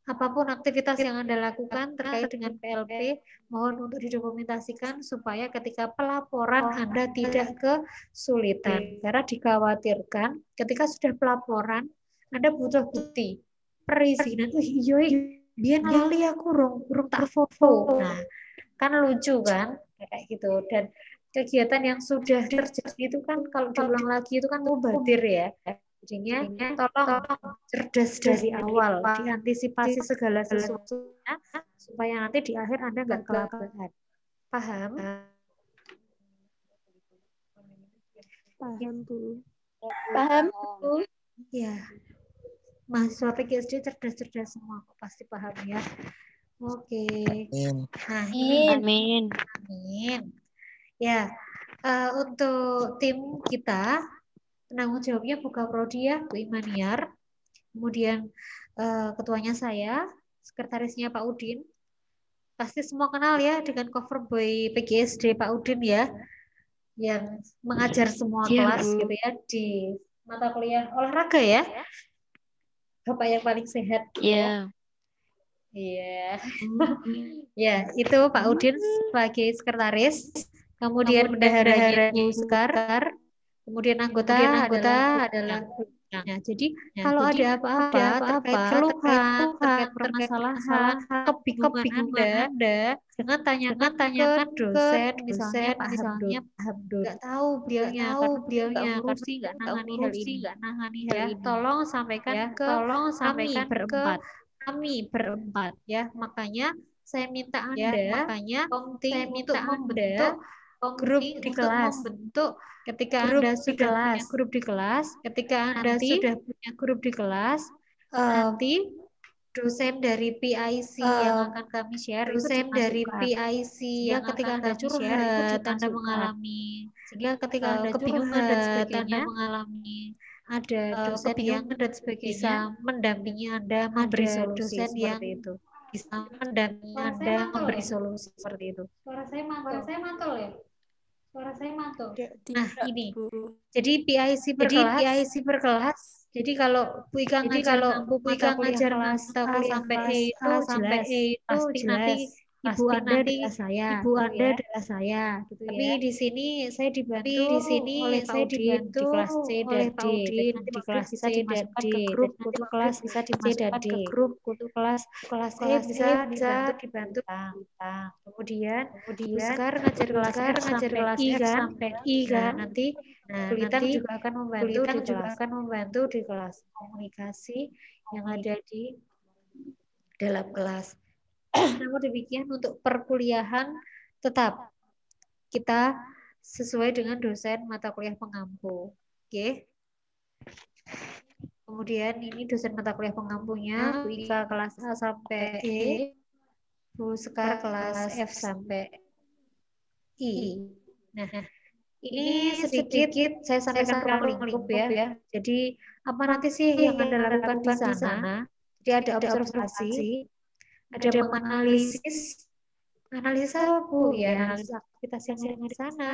apapun aktivitas yang Anda lakukan terkait dengan PLP, mohon untuk didokumentasikan supaya ketika pelaporan Anda tidak kesulitan. Karena dikhawatirkan ketika sudah pelaporan, Anda butuh bukti perizinan. Iya, biar lali aku urung tak foto. Nah, kan lucu kan kayak gitu. Dan kegiatan yang sudah terjadi itu kan kalau diulang lagi itu kan mubazir ya. Jadinya tolong cerdas dari awal, diantisipasi segala sesuatunya supaya nanti di akhir Anda nggak kelabakan. Paham? Paham, Bu. Paham, Bu. Ya. Mahasiswa PGSD cerdas-cerdas semua, kok pasti paham ya. Oke. Nah, Amin. amin. Ya, untuk tim kita penanggung jawabnya Buka Prodi ya, Bu Imaniar. Kemudian ketuanya saya, sekretarisnya Pak Udin. Pasti semua kenal ya dengan cover boy PGSD Pak Udin ya, yang mengajar semua kelas gitu ya di mata kuliah olahraga ya. Bapak yang paling sehat. Iya. Iya. Ya, itu Pak Udin sebagai sekretaris. Kemudian bendaharanya Bu Sekar. Kemudian anggota adalah nah, jadi kalau ada apa-apa terkait keluhan, terkait permasalahan, kebingungan Anda, jangan tanyakan ke dosen, misalnya Pak Hamdun. Nggak tahu beliaunya, nggak ngurusi, nggak nangani hal ini. Tolong sampaikan ke kami berempat ya. Makanya saya minta Anda penting untuk membentuk grup di kelas. Ketika Anda sudah punya grup di kelas, nanti dosen dari PIC yang akan kami share itu dimasukkan. Sehingga ketika Anda curhat, Anda mengalami kebingungan dan sebagainya, ada dosen yang bisa mendampingi Anda memberi solusi seperti itu. Seperti itu. Suara saya mantul ya? Suara saya mantul. Nah, ini. Jadi PIC per kelas. Jadi kalau Bu Ika ngajar mata kuliah sampai E itu pasti nanti Ibu Anda adalah saya. Gitu tapi ya. Di sini saya dibantu oleh Pak Udin di kelas C dan D. Di kelas bisa dimasukkan ke grup untuk kelas bisa dimasukkan ke grup untuk kelas E bisa dibantu. Kemudian Bu Sekar ngajar kelas F sampai I kan. Nanti Kulitan juga akan membantu di kelas komunikasi yang ada di dalam kelas. Namun demikian untuk perkuliahan tetap kita sesuai dengan dosen mata kuliah pengampu. Oke. Kemudian ini dosen mata kuliah pengampunya Bu Ika kelas A sampai E, Bu Sekar kelas F sampai I. Nah, ini sedikit saya sampaikan ruang lingkup ya. Jadi apa nanti sih yang Anda lakukan di sana? Jadi ada observasi, ada menganalisis, analisa Bu ya, analisa aktivitas yang ada di sana.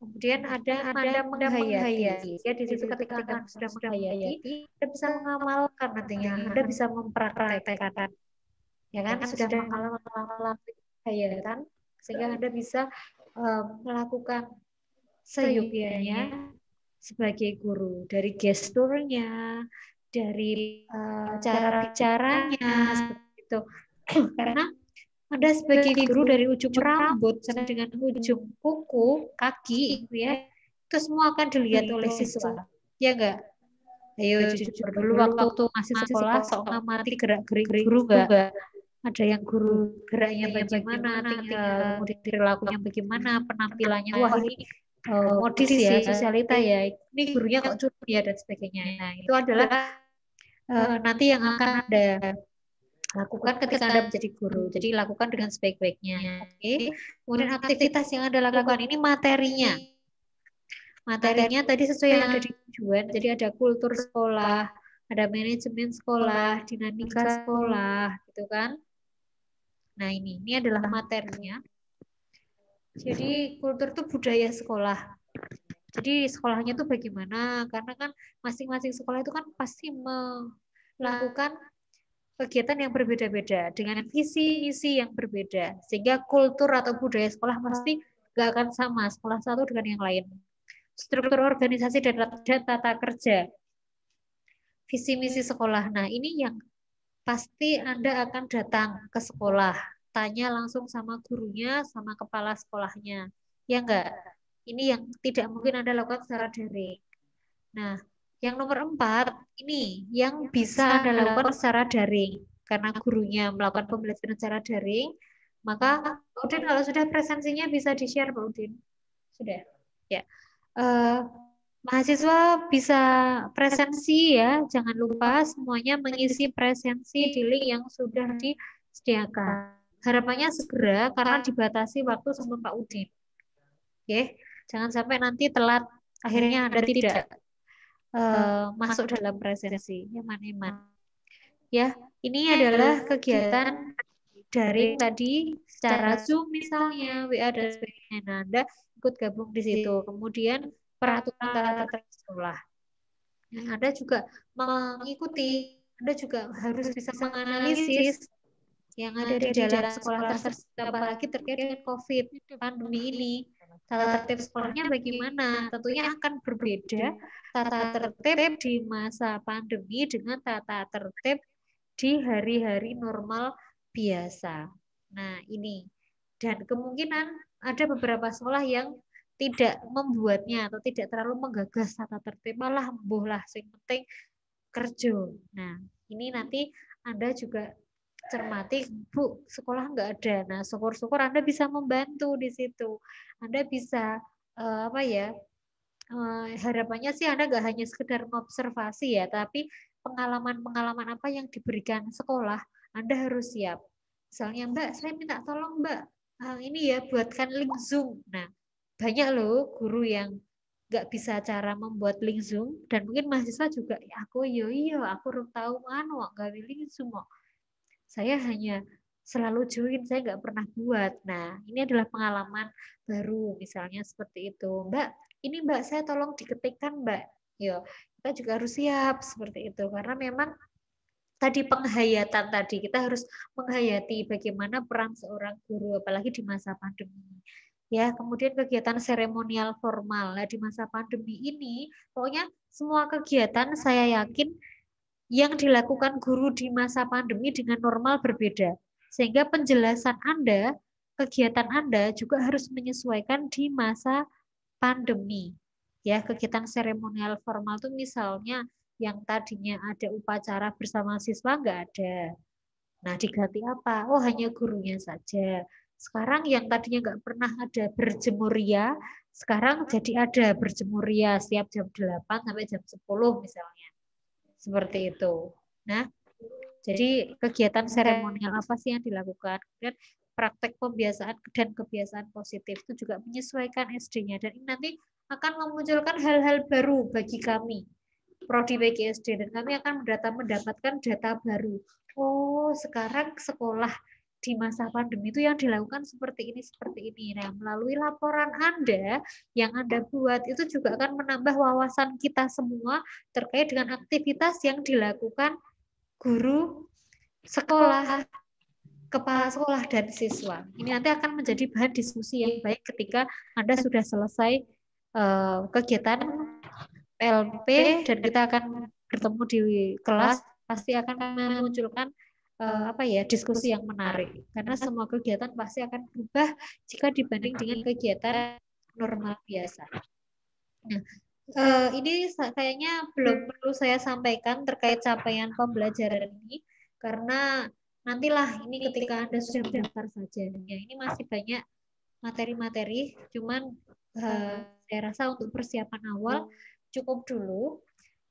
Kemudian ada menghayati. Ya di situ ketika Anda sudah menghayati, Anda bisa mengamalkan nantinya, Anda bisa mempraktekkan. Ya kan sudah mengalami hayatan sehingga Anda bisa melakukan seyogyanya sebagai guru, dari gesturnya, dari cara bicaranya seperti itu. Karena Anda sebagai guru dari ujung rambut sampai dengan ujung kuku, kaki, gitu ya, itu semua akan dilihat oleh siswa, ya enggak? Ayo jujur dulu, waktu masih sekolah sok ngamati gerak-gerik guru enggak? Ada yang guru geraknya bagaimana, kemudian perilakunya bagaimana, penampilannya, wah ini modis ya, sosialita ya, ini gurunya kok curut ya, dan sebagainya. Nah, itu adalah nanti yang akan Anda lakukan ketika Anda menjadi guru. Jadi lakukan dengan sebaik-baiknya. Oke. Kemudian aktivitas yang Anda lakukan ini materinya. Materinya tadi sesuai yang ada di tujuan. Jadi ada kultur sekolah, ada manajemen sekolah, dinamika sekolah, gitu kan. Nah, ini adalah materinya. Jadi kultur itu budaya sekolah. Jadi sekolahnya itu bagaimana? Karena kan masing-masing sekolah itu kan pasti melakukan kegiatan yang berbeda-beda dengan visi misi yang berbeda, sehingga kultur atau budaya sekolah pasti nggak akan sama sekolah satu dengan yang lain. Struktur organisasi dan tata kerja, visi misi sekolah. Nah, ini yang pasti Anda akan datang ke sekolah, tanya langsung sama gurunya, sama kepala sekolahnya, ya enggak? Ini yang tidak mungkin Anda lakukan secara daring. Nah, yang nomor 4, ini yang bisa Anda lakukan secara daring. Karena gurunya melakukan pembelajaran secara daring, maka Pak Udin kalau sudah presensinya bisa di-share, Pak Udin. Sudah? Ya. Mahasiswa bisa presensi ya, jangan lupa semuanya mengisi presensi di link yang sudah disediakan. Harapannya segera karena dibatasi waktu sama Pak Udin. Oke, jangan sampai nanti telat, akhirnya Anda tidak masuk dalam presensi. Eman-eman. Ya, ini adalah kegiatan daring tadi secara Zoom misalnya, WA dan sebagainya. Nah, Anda ikut gabung di situ. Kemudian peraturan tata tertib sekolah. Nah, Anda juga mengikuti, Anda juga harus bisa menganalisis yang ada di dalam sekolah tersebut, apalagi terkait dengan COVID, pandemi ini. Tata tertib sekolahnya bagaimana? Tentunya akan berbeda tata tertib di masa pandemi dengan tata tertib di hari-hari normal biasa. Nah, ini. Dan kemungkinan ada beberapa sekolah yang tidak membuatnya atau tidak terlalu menggagas tata tertib, malah mbuh lah sing penting kerja. Nah, ini nanti Anda juga cermati, Bu, sekolah nggak ada. Nah, syukur-syukur Anda bisa membantu di situ. Anda bisa harapannya sih Anda nggak hanya sekedar mengobservasi ya, tapi pengalaman-pengalaman apa yang diberikan sekolah, Anda harus siap. Misalnya, Mbak, saya minta tolong, Mbak, ini ya buatkan link Zoom. Nah, banyak loh guru yang nggak bisa cara membuat link Zoom, dan mungkin mahasiswa juga, ya aku aku belum tahu nggak link Zoom kok. Saya hanya selalu join, saya nggak pernah buat. Nah, ini adalah pengalaman baru, misalnya seperti itu. Mbak, ini Mbak, saya tolong diketikkan, Mbak. Yo, kita juga harus siap seperti itu, karena memang tadi penghayatan tadi, kita harus menghayati bagaimana peran seorang guru, apalagi di masa pandemi. Ya, kemudian kegiatan seremonial formal. Nah, di masa pandemi ini, pokoknya semua kegiatan saya yakin yang dilakukan guru di masa pandemi dengan normal berbeda. Sehingga penjelasan Anda, kegiatan Anda juga harus menyesuaikan di masa pandemi. Ya, kegiatan seremonial formal itu misalnya yang tadinya ada upacara bersama siswa nggak ada. Nah, diganti apa? Oh, hanya gurunya saja. Sekarang yang tadinya nggak pernah ada berjemur ria, sekarang jadi ada berjemur ria setiap jam 8 sampai jam 10 misalnya. Seperti itu. Nah, jadi kegiatan seremonial apa sih yang dilakukan? Kemudian praktek pembiasaan dan kebiasaan positif itu juga menyesuaikan SD-nya. Dan ini nanti akan memunculkan hal-hal baru bagi kami, Prodi PGSD, dan kami akan mendapatkan data baru. Oh, sekarang sekolah di masa pandemi itu yang dilakukan seperti ini. Nah, melalui laporan Anda yang Anda buat itu juga akan menambah wawasan kita semua terkait dengan aktivitas yang dilakukan guru sekolah. kepala sekolah dan siswa. Ini nanti akan menjadi bahan diskusi yang baik ketika Anda sudah selesai kegiatan PLP dan kita akan bertemu di kelas, pasti akan memunculkan diskusi yang menarik. Karena semua kegiatan pasti akan berubah jika dibanding dengan kegiatan normal biasa. Nah, ini kayaknya belum perlu saya sampaikan terkait capaian pembelajaran ini, karena nantilah ini ketika Anda sudah mendaftar saja. Ya, ini masih banyak materi-materi, cuman saya rasa untuk persiapan awal cukup dulu.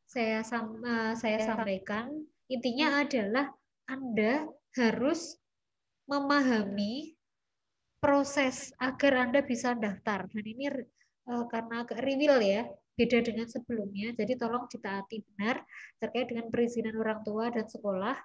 Saya sampaikan, intinya adalah Anda harus memahami proses agar Anda bisa daftar. Dan ini karena agak real ya, beda dengan sebelumnya. Jadi tolong ditaati benar terkait dengan perizinan orang tua dan sekolah,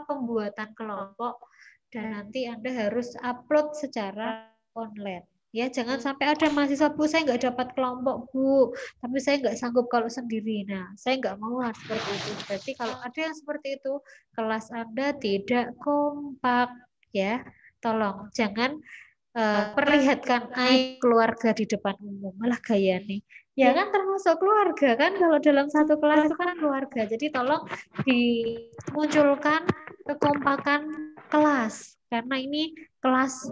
pembuatan kelompok, dan nanti Anda harus upload secara online. Ya, jangan sampai ada mahasiswa, Bu, saya nggak dapat kelompok, Bu, tapi saya nggak sanggup kalau sendiri. Nah, saya nggak mau seperti itu. Berarti kalau ada yang seperti itu, kelas Anda tidak kompak, ya. Tolong jangan perlihatkan aib keluarga di depan umum, malah gaya nih. Ya kan termasuk keluarga kan, kalau dalam satu kelas itu kan keluarga. Jadi tolong dimunculkan kekompakan kelas, karena ini kelas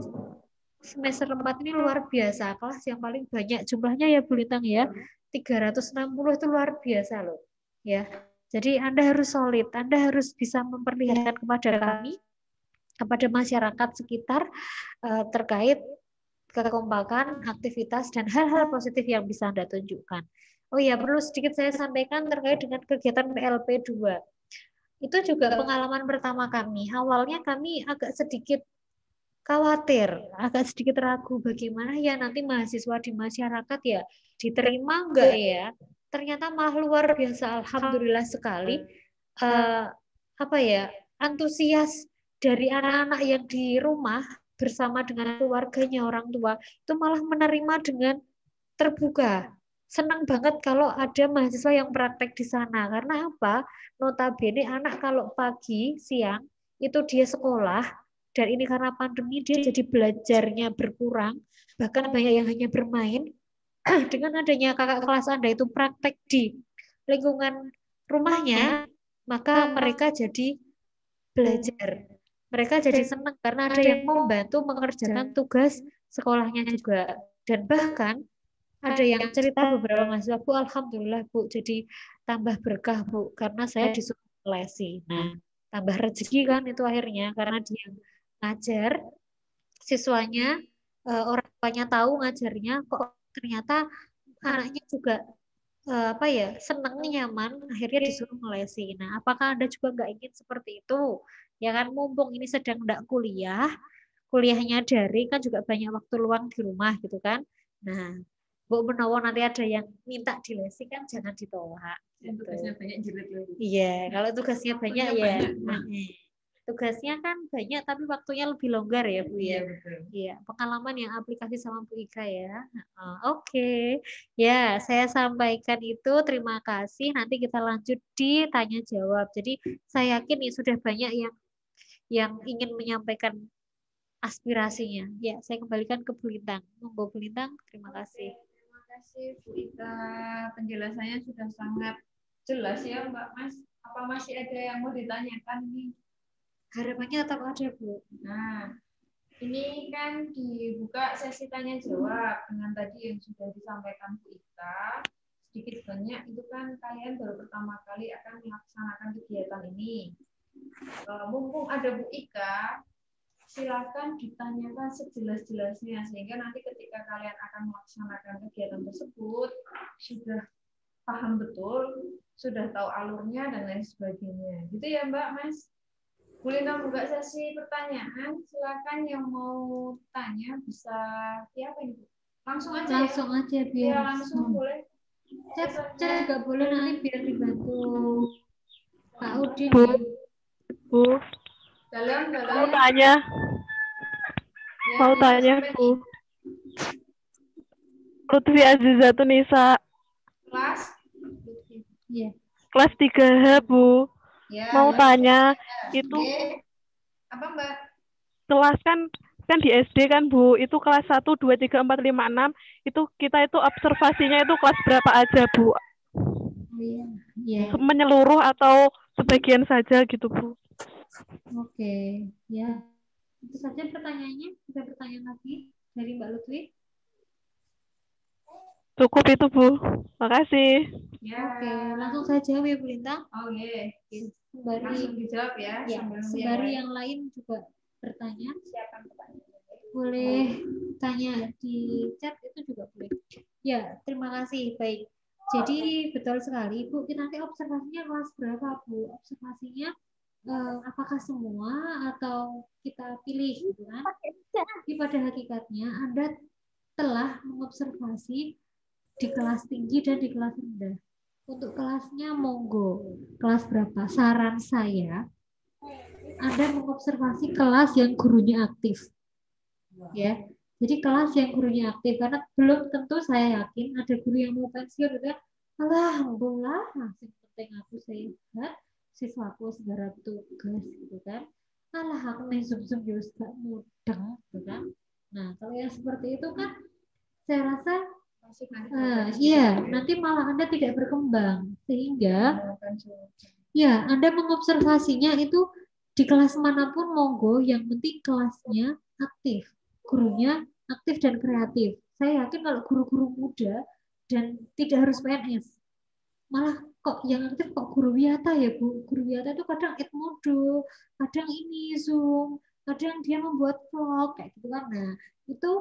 semester 4 ini luar biasa, kelas yang paling banyak jumlahnya ya Bu Lintang ya, 360 itu luar biasa loh ya. Jadi Anda harus solid, Anda harus bisa memperlihatkan kepada kami, kepada masyarakat sekitar terkait kekompakan, aktivitas, dan hal-hal positif yang bisa Anda tunjukkan. Oh ya, perlu sedikit saya sampaikan terkait dengan kegiatan PLP 2. Itu juga pengalaman pertama kami. Awalnya kami agak sedikit khawatir, agak sedikit ragu bagaimana ya nanti mahasiswa di masyarakat ya diterima enggak ya. Ternyata malah luar biasa, alhamdulillah sekali. Antusias dari anak-anak yang di rumah bersama dengan keluarganya, orang tua, itu malah menerima dengan terbuka. Senang banget kalau ada mahasiswa yang praktek di sana. Karena apa? Notabene anak kalau pagi, siang, itu dia sekolah, dan ini karena pandemi dia jadi belajarnya berkurang, bahkan banyak yang hanya bermain. Dengan adanya kakak kelas Anda itu praktek di lingkungan rumahnya, maka mereka jadi belajar. Mereka jadi senang karena ada yang membantu mengerjakan tugas sekolahnya juga. Dan bahkan ada yang cerita beberapa mahasiswa, Bu, alhamdulillah Bu, jadi tambah berkah Bu, karena saya disuruh lesi. Nah, tambah rezeki kan itu akhirnya, karena dia ngajar, siswanya, orang tuanya tahu ngajarnya, kok ternyata anaknya juga senang, nyaman, akhirnya disuruh ngelesi. Nah, apakah Anda juga nggak ingin seperti itu? Ya kan, mumpung ini sedang nggak kuliahnya daring kan juga banyak waktu luang di rumah gitu kan. Nah, Bu menawa nanti ada yang minta dilesi kan jangan ditolak. Gitu. Tugasnya banyak jelek lagi. Iya, kalau tugasnya banyak ya. Tugasnya kan banyak tapi waktunya lebih longgar ya Bu ya. Iya, pengalaman yang aplikasi sama Bu Ika ya. Oke. Ya, saya sampaikan itu. Terima kasih. Nanti kita lanjut di tanya jawab. Jadi saya yakin ya sudah banyak yang ingin menyampaikan aspirasinya. Ya, saya kembalikan ke Bu Lintang. Monggo Bu Lintang, terima kasih. Terima kasih Bu Ika. Penjelasannya sudah sangat jelas ya Mbak Mas. Apa masih ada yang mau ditanyakan nih? Harapannya tetap ada, Bu. Nah, ini kan dibuka sesi tanya jawab dengan tadi yang sudah disampaikan Bu Ika. Sedikit banyak itu kan kalian baru pertama kali akan melaksanakan kegiatan ini. Mumpung ada Bu Ika, silakan ditanyakan sejelas-jelasnya sehingga nanti ketika kalian akan melaksanakan kegiatan tersebut sudah paham betul, sudah tahu alurnya dan lain sebagainya. Gitu ya Mbak Mas? Boleh buka sesi pertanyaan, silakan yang mau tanya bisa siapa ini? Langsung aja aja biar ya, langsung boleh. Chat juga boleh nanti biar dibantu Pak Udin. Bu. Dalam. Mau tanya. Ya, Mau tanya, Bu. Lutfi Azizatun Nisa. Kelas? Iya. Kelas 3H, Bu. Ya, Mau tanya, itu Apa Mbak? Kelas kan di SD kan Bu, itu kelas 1, 2, 3, 4, 5, 6, itu kita itu observasinya itu kelas berapa aja Bu? Iya, iya. Menyeluruh atau sebagian saja gitu Bu? Oke, ya. Itu saja pertanyaannya. Ada pertanyaan lagi dari Mbak Lutfi? Cukup itu Bu, makasih. Ya. Oke, langsung saya jawab ya Bu Lintang. Oh iya. Sembari Langsung dijawab ya. ya, sambil nunggu sembari lain. yang lain juga bertanya, Siapkan pertanyaan. boleh tanya di chat itu juga boleh. Ya, terima kasih. Baik. Jadi betul sekali Bu, kita nanti observasinya kelas berapa Bu? Observasinya apakah semua atau kita pilih gitu kan? Tapi pada hakikatnya Anda telah mengobservasi di kelas tinggi dan di kelas rendah. Untuk kelasnya monggo, kelas berapa? Saran saya, Anda mengobservasi kelas yang gurunya aktif. Ya. Jadi kelas yang gurunya aktif, karena belum tentu saya yakin ada guru yang mau pensiun gitu kan. Alhamdulillah, masih penting aku sehat, siswaku segera tugas gitu kan. Alah aku nih zoom just gak mudeng gitu kan. Nah, kalau yang seperti itu kan saya rasa iya, nanti malah Anda tidak berkembang. Sehingga ya, Anda mengobservasinya itu di kelas manapun monggo, yang penting kelasnya aktif, gurunya aktif dan kreatif. Saya yakin kalau guru-guru muda dan tidak harus PNS, malah kok yang aktif kok guru Wiyata ya Bu. Guru Wiyata itu kadang Edmodo, kadang ini Zoom, kadang dia membuat vlog kayak gitu kan. Nah, itu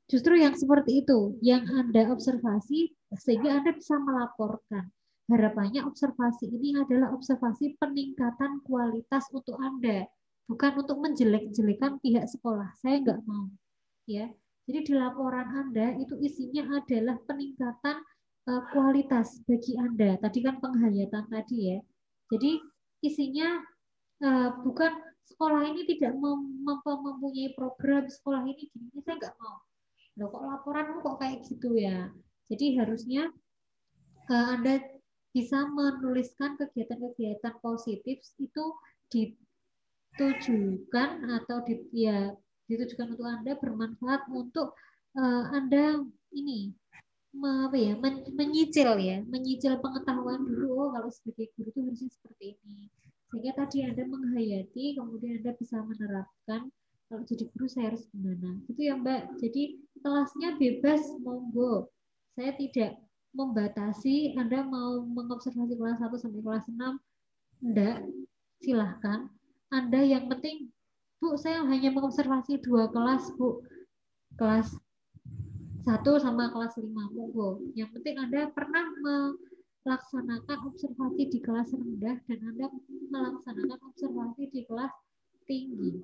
justru yang seperti itu yang Anda observasi sehingga Anda bisa melaporkan. Harapannya observasi ini adalah observasi peningkatan kualitas untuk Anda, bukan untuk menjelek-jelekan pihak sekolah. Saya nggak mau. Ya. Jadi di laporan Anda itu isinya adalah peningkatan kualitas bagi Anda. Tadi kan penghayatan tadi ya. Jadi isinya bukan sekolah ini tidak mempunyai program, sekolah ini gini, saya nggak mau. Loh, kok laporan kok kayak gitu ya. Jadi harusnya Anda bisa menuliskan kegiatan-kegiatan positif itu ditujukan atau ditujukan untuk Anda, bermanfaat untuk Anda ini menyicil pengetahuan dulu. Oh, kalau sebagai guru itu harusnya seperti ini. Sehingga tadi Anda menghayati, kemudian Anda bisa menerapkan. Kalau jadi guru saya harus gimana? Itu ya Mbak. Jadi kelasnya bebas, monggo. Saya tidak membatasi Anda mau mengobservasi kelas 1 sampai kelas 6. Enggak, silahkan. Anda yang penting, Bu, saya hanya mengobservasi 2 kelas, Bu. Kelas 1 sama kelas 5, monggo. Yang penting Anda pernah melaksanakan observasi di kelas rendah dan Anda melaksanakan observasi di kelas tinggi.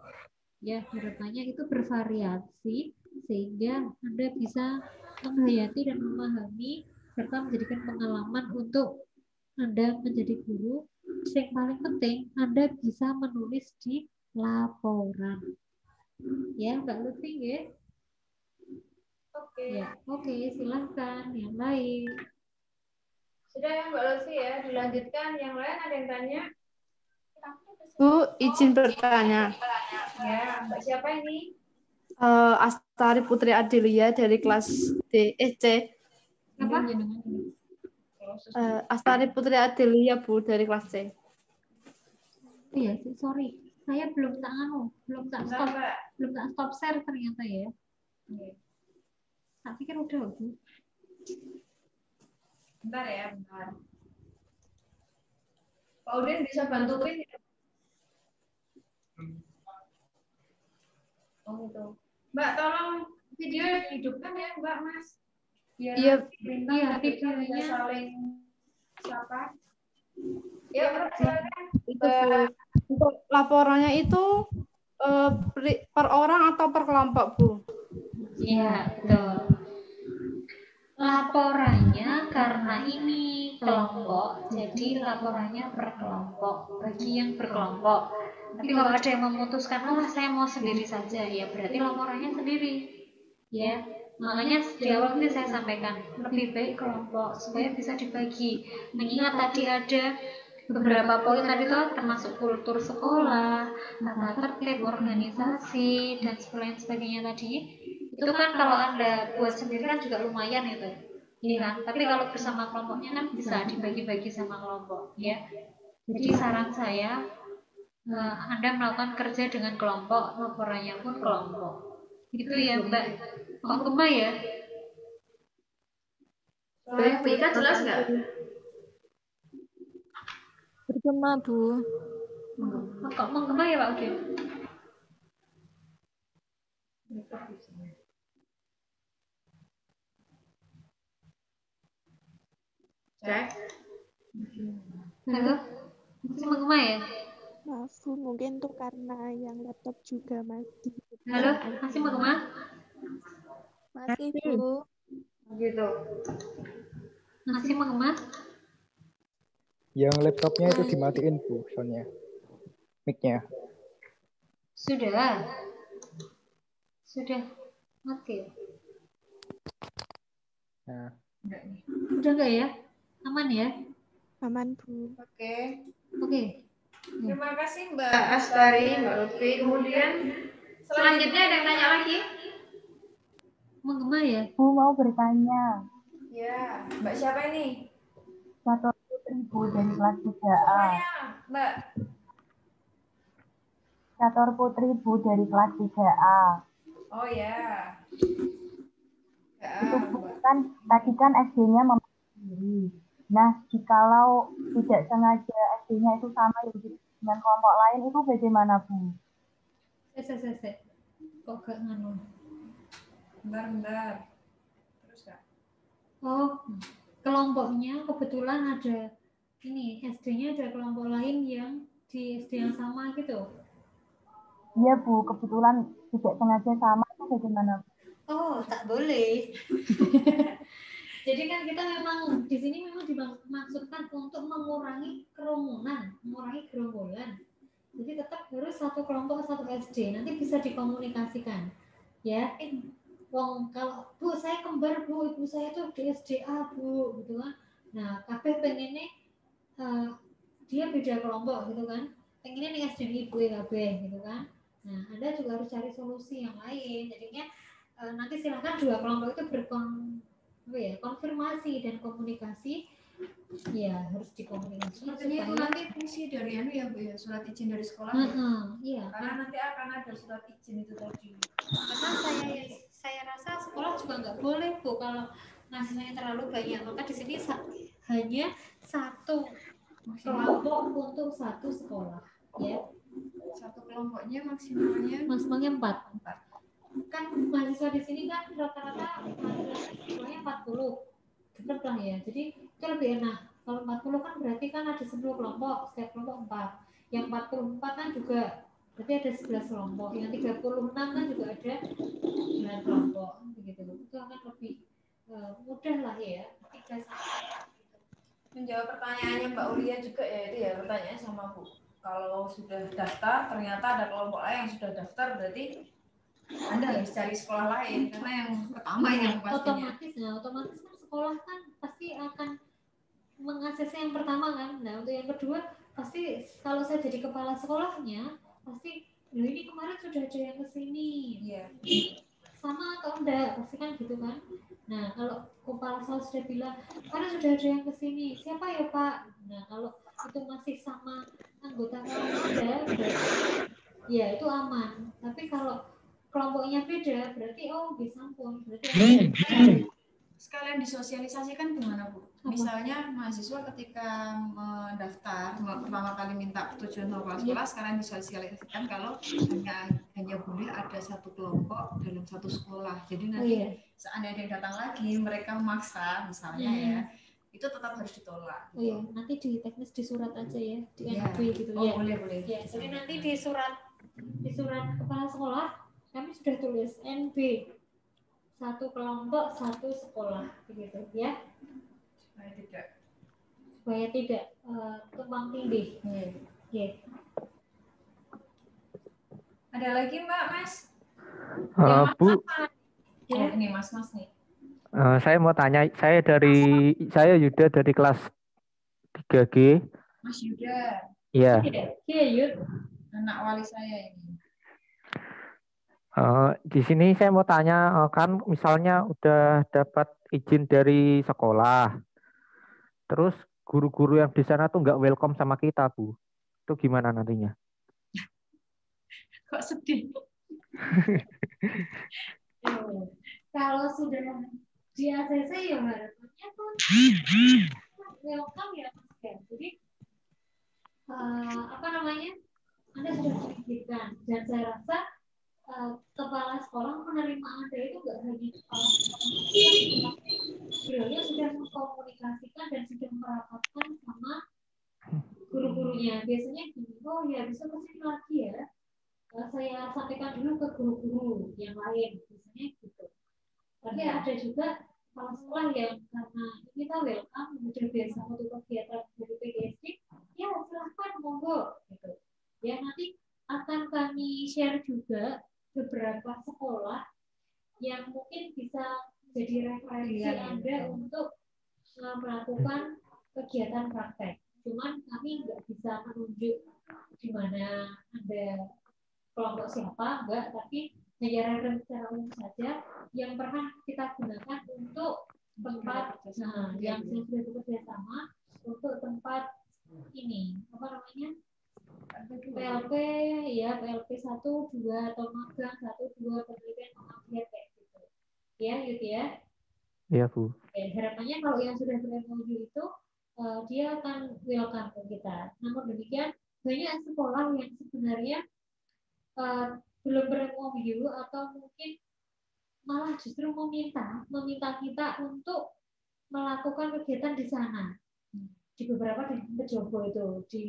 Ya, harapannya itu bervariasi sehingga Anda bisa menghayati dan memahami serta menjadikan pengalaman untuk Anda menjadi guru. Yang paling penting Anda bisa menulis di laporan. Ya, Mbak Lutfi ya. Oke. Ya, oke, silahkan yang lain. Sudah ya Mbak Lutfi ya, dilanjutkan. Yang lain ada yang tanya? Bu, izin bertanya. Ya, Mbak siapa ini? Astari Putri Adelia dari kelas C. Apa? Astari Putri Adelia Bu dari kelas C. Oh ya, sorry. Saya belum tak stop share ternyata ya. Tak pikir udah, Bu. Bentar ya, bentar. Pak Udin bisa bantuin? Oh gitu. Mbak, tolong video dihidupkan ya, Mbak, Mas. Biar Iya, videonya saling siapa? Ya, silakan. Itu Bu. Untuk laporannya itu per orang atau per kelompok Bu? Iya, betul. Laporannya karena ini kelompok, jadi laporannya per kelompok, bagi yang berkelompok. Tapi kalau ada yang memutuskan, saya mau sendiri saja, ya berarti laporannya sendiri. Ya, makanya di awal ini saya sampaikan, lebih baik kelompok, supaya bisa dibagi. Mengingat tadi ada beberapa poin tadi itu termasuk kultur sekolah, tata tertib organisasi dan lain sebagainya tadi. Itu kan kalau Anda buat sendiri kan juga lumayan itu. Iya kan? Tapi kalau bersama kelompoknya kan bisa dibagi-bagi sama kelompok ya. Jadi saran saya Anda melakukan kerja dengan kelompok, laporannya pun kelompok. Itu ya Mbak. Kok gemah ya? Baik, Bu Ika jelas nggak? Bergema, Bu. Kok menggema ya Pak Udin? Cek. Halo? Masih menggema ya? Maaf, Bu, mungkin tuh karena yang laptop juga mati. Halo? Masih menggema? Masih, Bu. Gitu. Masih menggema? Yang laptopnya itu dimatiin, Bu, soalnya. Mic-nya. Sudah. Sudah mati ya? Nah, Udah enggak ya? Aman ya? Aman, Bu. Oke. Oke. Terima kasih Mbak Astari, Mbak Lutfi. Kemudian selanjutnya ada yang tanya lagi? Menggema ya? Bu mau bertanya. Ya, Mbak siapa ini? Catur Putri, Bu, dari kelas 3A. Namanya Mbak. Catur Putri, Bu, dari kelas 3A. Oh ya. Ya, Itu Bu, Mbak. kan tadi kan SD-nya sendiri. Nah, jikalau tidak sengaja SD-nya itu sama dengan kelompok lain, itu bagaimana, Bu? Saya. Kok gak nganu? Bentar. Terus Kak. Oh, kelompoknya kebetulan ada ini SD-nya ada kelompok lain yang di SD yang sama gitu. Iya, Bu, kebetulan tidak sengaja sama, itu bagaimana, Bu? Oh, tak boleh. Jadi kan kita memang di sini memang dimaksudkan untuk mengurangi kerumunan, mengurangi gerombolan. Jadi tetap harus satu kelompok satu SD. Nanti bisa dikomunikasikan, ya. Wong kalau Bu saya kembar Bu, ibu saya tuh di SDA Bu, gitu kan. Nah, kabeh pengennya dia beda kelompok gitu kan. Pengennya nih SD ibu kabeh gitu kan. Nah, Anda juga harus cari solusi yang lain. Jadinya nanti silakan dua kelompok itu konfirmasi dan komunikasi. Ya, harus dikomunikasi. Sepertinya itu nanti fungsi dari ya Bu ya, surat izin dari sekolah. Iya. Karena nanti akan ada surat izin itu tadi. Karena saya rasa sekolah juga nggak boleh Bu kalau mahasiswanya terlalu banyak. Maka di sini hanya satu kelompok untuk satu sekolah, ya. Satu kelompoknya maksimalnya 4. Kan mahasiswa di sini kan rata-rata mahasiswanya 40. Dekat lah ya. Jadi itu lebih enak. Kalau 40 kan berarti kan ada 10 kelompok, setiap kelompok 4. Yang 44 kan juga berarti ada 11 kelompok. Yang 36 kan juga ada 9 kelompok begitu. Itu akan lebih mudah lah ya. 3 menjawab pertanyaannya Mbak Ulia juga ya, itu ya pertanyaan sama Bu. Kalau sudah daftar ternyata ada kelompok lain yang sudah daftar, berarti Anda harus cari sekolah lain karena yang pertama yang pastinya. Otomatis kan sekolah kan pasti akan mengaksesnya yang pertama kan. Nah, untuk yang kedua pasti kalau saya jadi kepala sekolahnya pasti loh ini kemarin sudah ada yang kesini. Iya. Sama atau enggak pasti kan gitu kan. Nah, kalau kepala sekolah sudah bilang karena sudah ada yang kesini, siapa ya Pak? Nah, kalau itu masih sama anggota kelompok Anda, ya itu aman. Tapi kalau kelompoknya beda, berarti bisa ampun. Berarti sekalian disosialisasikan gimana Bu? Misalnya mahasiswa ketika mendaftar pertama kali minta persetujuan sama kepala sekolah, sekarang disosialisasikan kalau hanya boleh ada satu kelompok dalam satu sekolah. Jadi nanti seandainya datang lagi mereka memaksa misalnya ya, itu tetap harus ditolak. Oh iya, nanti di teknis di surat aja ya, di NB gitu ya. ya. Boleh. Ya, jadi nanti di surat kepala sekolah kami sudah tulis NB. Satu kelompok, satu sekolah begitu ya. Supaya tidak tumpang tindih. Ada lagi Mbak, Mas? Bu. Ya, ini Mas nih. Saya mau tanya, saya Yuda dari kelas 3G. Mas Yuda, Iya. Iya, Yud. anak wali saya ini. Di sini saya mau tanya, kan misalnya udah dapat izin dari sekolah, terus guru-guru yang di sana tuh nggak welcome sama kita, Bu. Itu gimana nantinya? Kok sedih? Kalau sudah di ACC ya harapannya tuh welcome ya Mas ya. Jadi apa namanya? Anda sudah diizinkan dan saya rasa kepala sekolah menerima Anda itu nggak hanya kepala sekolah, beliau sudah mengkomunikasikan dan sudah merapatkan sama guru-gurunya. Biasanya gini, oh ya bisa kesini lagi ya. Saya sampaikan dulu ke guru-guru yang lain, biasanya gitu. Tapi ada juga kepala sekolah yang karena kita welcome, sudah biasa untuk kegiatan dari PGSD, ya silahkan monggo gitu. Ya nanti akan kami share juga beberapa sekolah yang mungkin bisa jadi referensi Anda untuk melakukan kegiatan praktek. Cuman kami nggak bisa menunjuk di mana Anda kelompok siapa, enggak, tapi hanya referensi secara umum saja yang pernah kita gunakan untuk tempat yang sudah bekerja sama untuk tempat ini apa namanya PLP ya PLP 1, 2 atau magang 1, 2 penelitian pengabdian kayak gitu ya Yud ya. Iya, Bu. Harapannya kalau yang sudah ber-MOU itu dia akan welcome ke kita. Namun demikian banyak sekolah yang sebenarnya belum ber-MOU atau mungkin malah justru meminta kita untuk melakukan kegiatan di sana. Di beberapa di Pejobo itu, di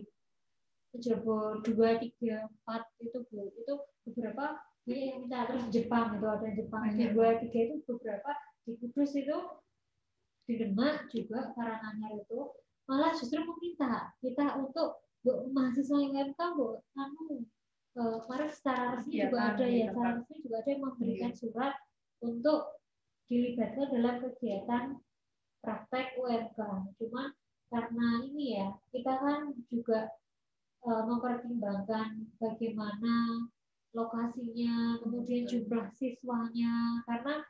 Pejobo 2, 3, 4 itu Bu. Itu beberapa yang minta, terus Jepang itu ada Jepang 2, 3 itu beberapa di Kudus itu di Demak juga Karanganyar itu malah justru meminta kita untuk mahasiswa yang MK kemarin secara resmi juga ada ya, secara resmi juga ada yang memberikan surat untuk dilibatkan dalam kegiatan praktek UMK. Cuma karena ini ya, kita kan juga mempertimbangkan bagaimana lokasinya, kemudian jumlah siswanya, karena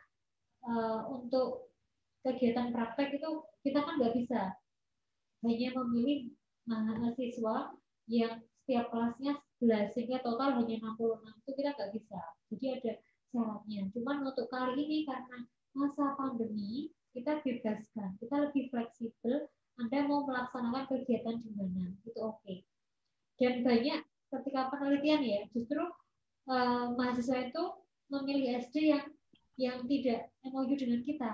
untuk kegiatan praktek itu kita kan nggak bisa hanya memilih mahasiswa yang setiap kelasnya 11 sehingga total hanya 66 itu kita nggak bisa. Jadi ada syaratnya. Cuman untuk kali ini karena masa pandemi kita bebaskan, kita lebih fleksibel. Anda mau melaksanakan kegiatan di mana itu oke. Dan banyak ketika penelitian ya justru mahasiswa itu memilih SD yang tidak MOU dengan kita.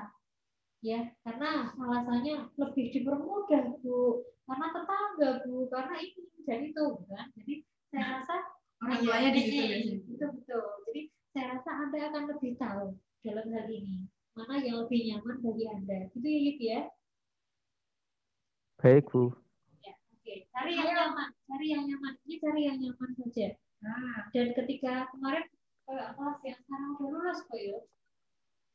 Ya, karena alasannya lebih dipermudah, Bu. Karena tetangga, Bu. Karena ini dan itu, kan. Jadi saya rasa orang tuanya di situ itu betul. Jadi saya rasa Anda akan lebih tahu dalam hal ini mana yang lebih nyaman bagi Anda. Itu ya, Yud ya. Baik, Bu. Ya, oke. Cari yang nyaman, cari yang nyaman. Ini cari yang nyaman saja. Dan ketika kemarin kelas yang sekarang udah lulus kok ya.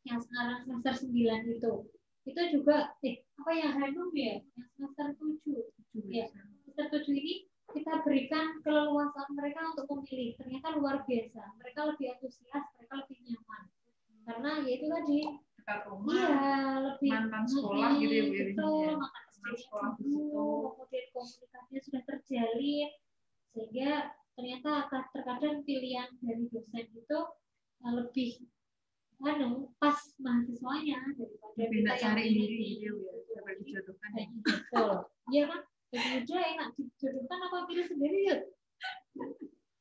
Yang sekarang semester 9 itu juga apa yang Hanum ya yang semester 7 ya semester 7 ini kita berikan keleluasaan mereka untuk memilih. Ternyata luar biasa, mereka lebih antusias, mereka lebih nyaman karena ya itu tadi dekat rumah, iya lebih mantan sekolah gitu ya Bu. Betul, mantan sekolah dulu, kemudian komunikasinya sudah terjalin sehingga ternyata terkadang pilihan dari dosen itu lebih pas mahasiswanya daripada kita cari sendiri gitu ya, dijodohkan betul iya kan bagi Yuda enak dijodohkan apa pilih sendiri ya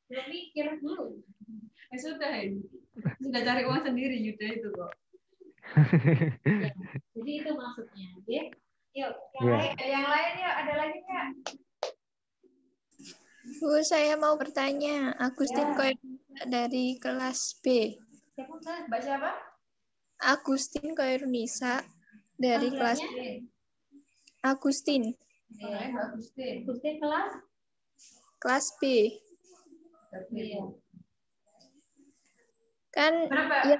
belum mikir dulu sudah cari uang sendiri Yuda itu kok ya, jadi itu maksudnya ya yuk yang lain yuk ada lagi nggak Bu, saya mau bertanya. Agustin dari kelas B. Mbak siapa? Agustin Koirunisa dari kelas B. Agustin. Agustin kelas B. Iya. Kan ya,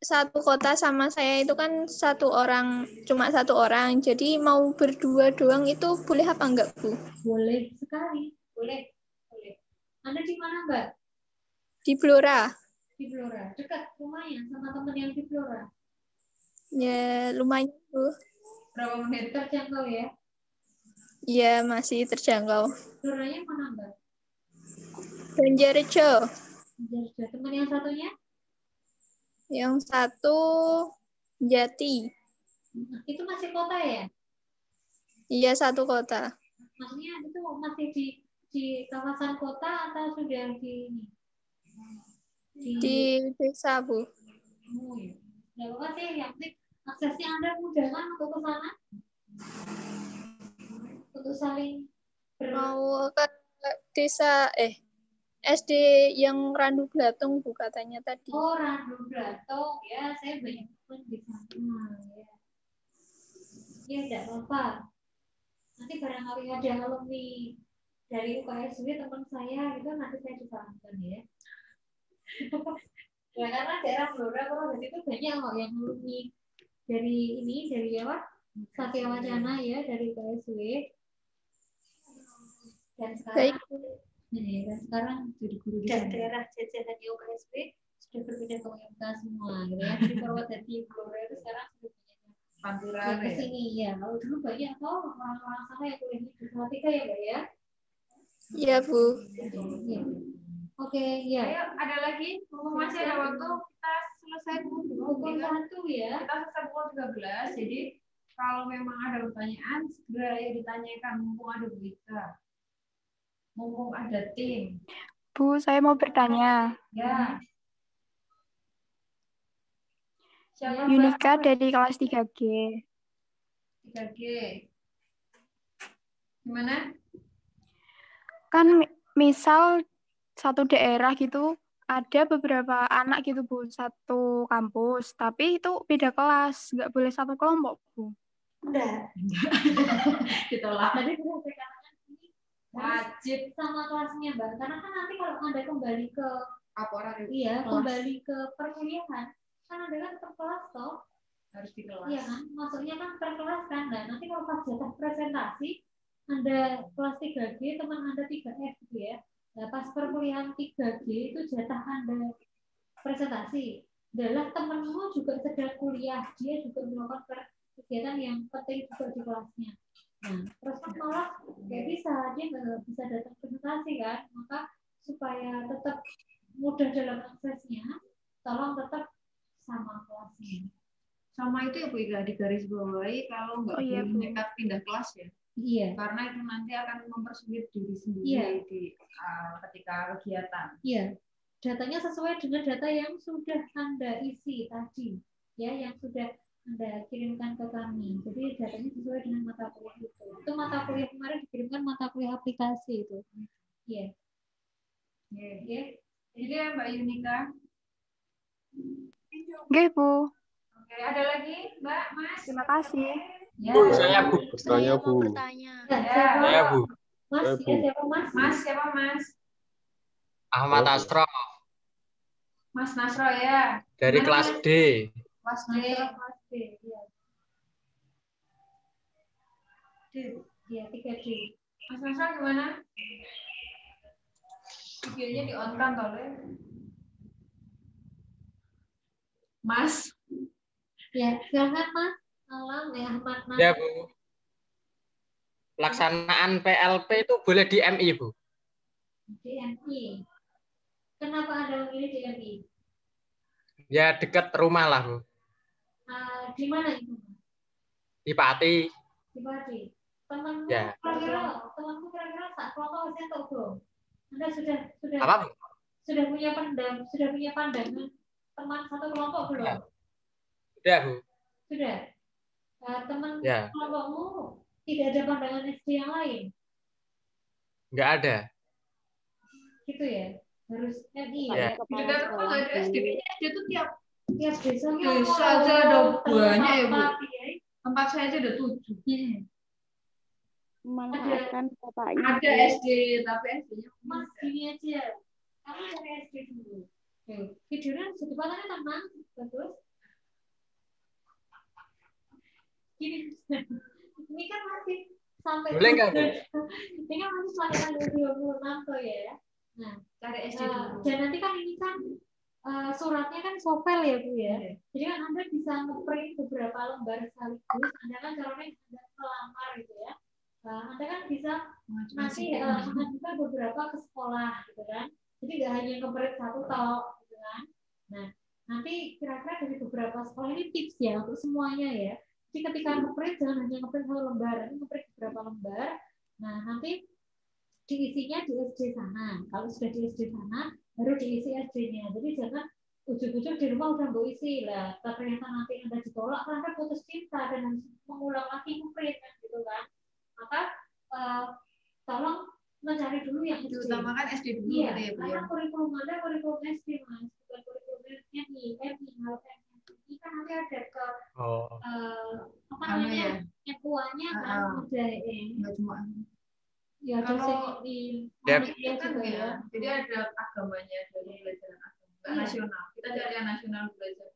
satu kota sama saya itu kan cuma satu orang. Jadi mau berdua doang itu boleh apa enggak, Bu? Boleh sekali, boleh. Anda di mana, Mbak? Di Blora. Di Blora. Dekat lumayan sama teman yang di Blora. Ya, lumayan, Bu. Berapa menit terjangkau ya? Ya, masih terjangkau. Bloranya mana, Mbak? Banjarjo. Banjarjo. Teman yang satunya? Yang satu Jati. Itu masih kota ya? Iya, satu kota. Maksudnya itu masih di kawasan kota atau sudah di ini? Di desa, Bu. Oh, ya. Nggak apa-apa sih, yang penting aksesnya Anda mudah kan untuk ke sana? Untuk saling Mau ke desa SD yang Randu Blatung, Bu, katanya tadi. Oh, Randu Blatung. Ya, saya banyak teman di sana. Ya, ya tidak apa-apa. Nanti barangkali ada alumni dari UKSW teman saya, gitu nanti saya disarankan ya. Ya, karena daerah Blora, Purwodadi itu banyak kok yang alumni dari apa? Satya Wacana ya, dari UKSW. Dan sekarang dan sekarang jadi guru di daerah jajaran UKSW sudah berpindah ke UMK semua gitu ya. Jadi Purwodadi, Blora itu sekarang sudah banyak ke sini ya. Kalau dulu banyak kok orang-orang sana yang kuliah di Salatiga ya, Mbak ya? Iya, Bu. Ya. Oke, ya. Ayo, ada lagi? Masih ada waktu, kita selesai pukul 1 ya. Kita selesai pukul 13. Jadi kalau memang ada pertanyaan, segera ya ditanyakan mumpung ada berita. Mumpung ada tim. Bu, saya mau bertanya. Ya. Siapa Yunika dari kelas 3G. 3G. Gimana? Kan misal satu daerah gitu, ada beberapa anak gitu, Bu, satu kampus. Tapi itu beda kelas, nggak boleh satu kelompok, Bu. Enggak. Ditolak. Tadi sudah saya katakan ini wajib sama kelasnya, Mbak. Karena kan nanti kalau Anda kembali ke laporan, iya, kembali ke perkuliahan, kan Anda kan tetap kelas toh. Harus di kelas. Iya kan? Masuknya kan per kelas kan. Nah, nanti kalau pas jatah presentasi, Anda kelas 3G, teman Anda 3F gitu ya. Nah, pas perkuliahan 3G itu jatah Anda presentasi. Adalah temanmu juga sedang kuliah, dia juga melakukan kegiatan yang penting juga di kelasnya. Nah, terus malah nggak bisa, dia nggak bisa datang presentasi kan. Maka supaya tetap mudah dalam aksesnya, tolong tetap sama kelasnya. Sama itu ya Bu Ika, di garis bawahi kalau nggak boleh nekat pindah kelas ya. Iya. Karena itu nanti akan mempersulit diri sendiri ketika kegiatan. Iya. Datanya sesuai dengan data yang sudah Anda isi tadi, ya, yang sudah Anda kirimkan ke kami. Jadi datanya sesuai dengan mata kuliah itu. Itu mata kuliah kemarin dikirimkan mata kuliah aplikasi itu. Iya. Iya. Jadi ya Mbak Yunika. Oke, Bu. Oke, ada lagi Mbak, Mas? Terima kasih. Ya. Bu, saya Bu, bertanya Bu. Saya Bu. Mas, Bu. siapa Mas? Mas, siapa Mas? Ahmad Asro Mas Nasro ya. dari Mana, kelas Mas? D. Kelas D. Kelas D, iya. D, ya 3D. Mas Nasro gimana? Videonya di on kan tolong. Mas. Ya, silakan Mas. Salam ya Ahmad Nasro. Ya Bu. Pelaksanaan PLP itu boleh di MI Bu? DMI. Kenapa Anda memilih DMI? Ya dekat rumah lah Bu. Di mana itu? Di Pati. Di Pati. Temanmu Ya. kira-kira saat kelompok saya tahu belum? Anda sudah Apa Bu? sudah punya pandangan teman satu kelompok belum? Ya. Sudah Bu. Sudah. Teman Ya. kelompokmu tidak ada pandangan SD yang lain? Nggak ada. Gitu ya? Harus MI Ya. Di dekat rumah nggak ada SD. SD itu tiap desa aja ada banyak ya Bu. Tempat saya aja ada 7. Memanfaatkan bapaknya. Ada SD, tapi SD-nya Mas gini aja. Kamu cari SD dulu. Videonya sedepannya tenang, bagus. gini, ini kan masih sampai Boleh nggak, Bu? ini kan masih sampai tanggal 26 tuh ya. Nah, Cari SD dulu. dan nanti kan ini kan suratnya kan sovel ya Bu ya. Jadi kan Anda bisa ngeprint beberapa lembar sekaligus. Anda kan caranya Anda melamar gitu ya. Anda kan bisa nanti mengajukan beberapa ke sekolah gitu kan. Jadi nggak hanya ngeprint satu tok gitu kan. Nah, nanti kira-kira dari beberapa sekolah ini tips ya untuk semuanya ya. Jadi ketika ngeprint jangan hanya ngeprint satu lembar, tapi ngeprint beberapa lembar. Nah, nanti diisinya di SD sana. Kalau sudah di SD sana, baru diisi SD-nya. Jadi jangan ujung-ujung di rumah udah mau isi lah. Ternyata nanti Anda ditolak, Anda putus cinta dan harus mengulang lagi ngeprint kan gitu kan. Maka tolong mencari dulu yang SD. Diutamakan SD dulu Iya, gitu ya, Bu. karena kurikulum Anda kurikulum SD Mas, bukan kurikulum MI, ini kan nanti ada ke apa namanya? MUA-nya kan ada Enggak cuma ya kalau di Yap. kan ya, jadi ada agamanya, dari pelajaran agama, nggak nasional. Kita cari yang nasional belajar.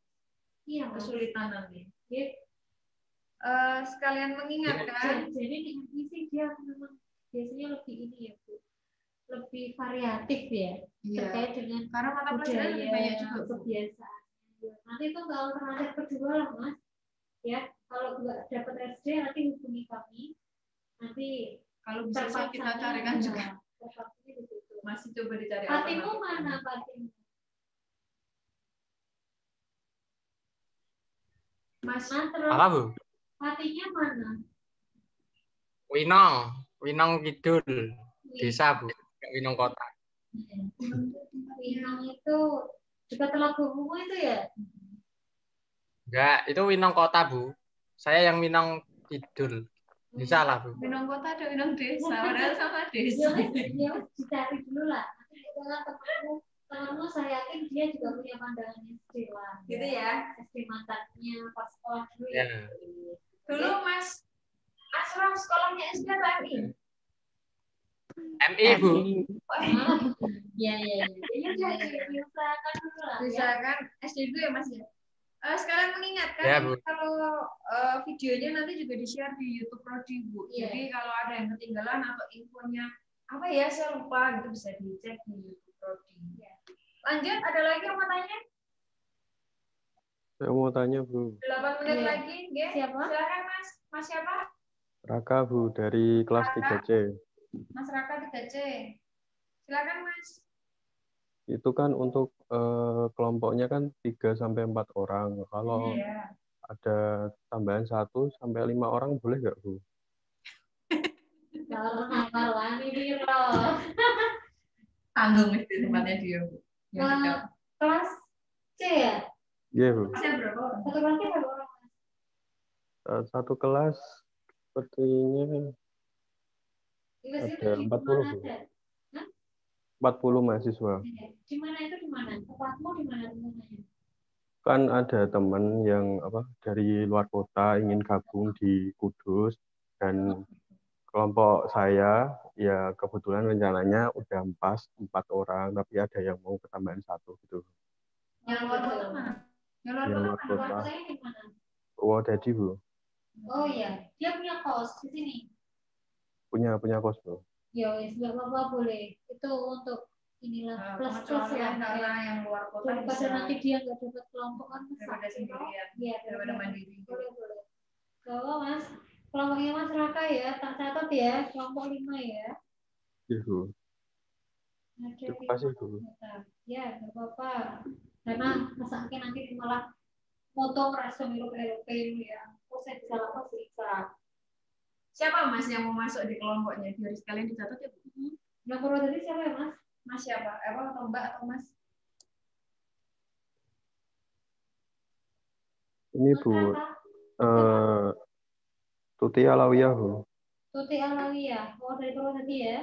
Iya, kesulitan nanti. Ya. Sekalian mengingatkan. Jadi di MI dia memang biasanya lebih ini ya Bu, lebih variatif ya, terkait dengan karena mata pelajaran lebih banyak juga kebiasaan. Nanti itu nggak alternatif kedua lah Mas. Ya, kalau nggak dapat SD nanti hubungi kami. Nanti kalau bisa kita carikan juga. Masih coba dicari. Patimu mana Patimu? Mas Apa, Bu? Patinya mana? Winong Kidul. Desa, Bu. Winong Kota. Winong itu dekat Telaga Bungo itu ya? Enggak, itu Winong Kota, Bu. Saya yang Winong Kidul. Bisa lah, Bu. Winong Kota ada Winong Desa, padahal sama desa. Ya, dicari dulu lah. Nanti kalau temanmu saya yakin dia juga punya pandangan SD lah. Gitu ya? SD mantannya pas sekolah dulu ya. Dulu Mas Asram sekolahnya SD atau MI? MI, Bu. Iya. Ini udah diusahakan dulu lah. Usahakan SD dulu ya Mas ya. Sekalian mengingatkan ya, Bu. kalau videonya nanti juga di-share di YouTube Prodi, Bu. Iya. Jadi kalau ada yang ketinggalan atau infonya apa ya saya lupa gitu bisa dicek di YouTube Prodi. Ya. Lanjut, ada lagi yang mau tanya? Saya mau tanya, Bu. 8 menit lagi, ya. Siapa? Silakan Mas. Mas siapa? Raka, Bu, dari kelas 3C. Mas Raka 3C. Silakan Mas. Itu kan untuk kelompoknya kan 3-4 orang. Kalau ada tambahan 1-5 orang boleh nggak, Bu? Kalau ini loh. Tanggung di tempatnya dia, Bu. Kelas C ya? Iya, Bu. Kelasnya berapa orang? Satu kelasnya berapa orang? Satu kelas sepertinya ada 40, Bu. 40 mahasiswa. Di mana itu di mana? Tempatmu di mana temannya? Kan ada teman yang dari luar kota ingin gabung di Kudus dan kelompok saya ya kebetulan rencananya udah pas 4 orang tapi ada yang mau ketambahan 1 gitu. Yang luar kota mana? Yang luar kota. Di mana? Purwodadi, Bu. Oh iya, dia punya kos di sini. Punya kos, Bu. Ya wes, nggak apa-apa boleh. Itu untuk inilah plus ya. Karena yang luar kota daripada nanti dia nggak dapat kelompok kan daripada sendirian. Iya, daripada mandiri. Boleh. Kalau Mas, kelompoknya Mas Raka ya, tak catat ya, kelompok 5 ya. Iya, Bu. Terima kasih, Bu. Ya, nggak apa-apa. Karena masaknya nanti malah moto merasa miru-miru ya. Oh, saya bisa lapor bisa. Siapa Mas yang mau masuk di kelompoknya? Biar sekalian dicatat ya, Bu. Yang perlu tadi siapa ya, Mas? Mas siapa? Atau Mbak atau Mas? Ini, Bu. Tuti Alawiyah, Bu. Tuti Alawiyah. Oh, dari perlu tadi ya?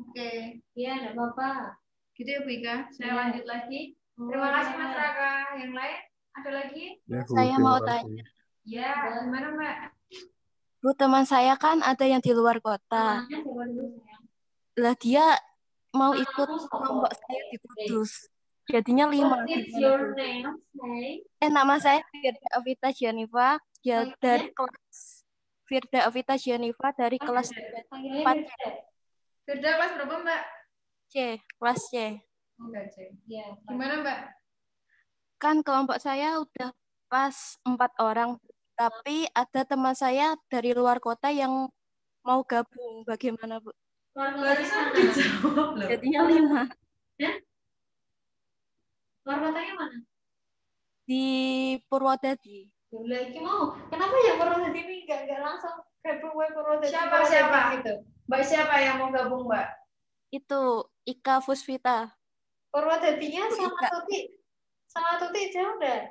Oke. Iya, enggak apa-apa. Gitu ya, Bu Ika. Saya lanjut lagi. Terima kasih Mas Raka. Yang lain ada lagi? Ya, Bu, Saya mau tanya. Ya, gimana Mbak? Bu, teman saya kan ada yang di luar kota. Lah dia mau ikut kelompok saya di Kudus. Jadinya 5. What's your name? Nama saya Firda Avita Gianiva dari kelas Firda Avita Gianiva dari kelas 4 Firda kelas berapa, Mbak? C, kelas C. Enggak, C. Ya. Gimana, Mbak? Kan kelompok saya udah pas 4 orang, tapi ada teman saya dari luar kota yang mau gabung. Bagaimana, Bu? Barusan dijawab loh. Jadinya 5. Luar kotanya mana? Di Purwodadi. Lagi mau. Kenapa ya Purwodadi ini nggak langsung gabung Purwodadi? Siapa? Gitu. Mbak siapa yang mau gabung, Mbak? Itu Ika Fusvita. Purwodadinya sama Tuti jauh nggak?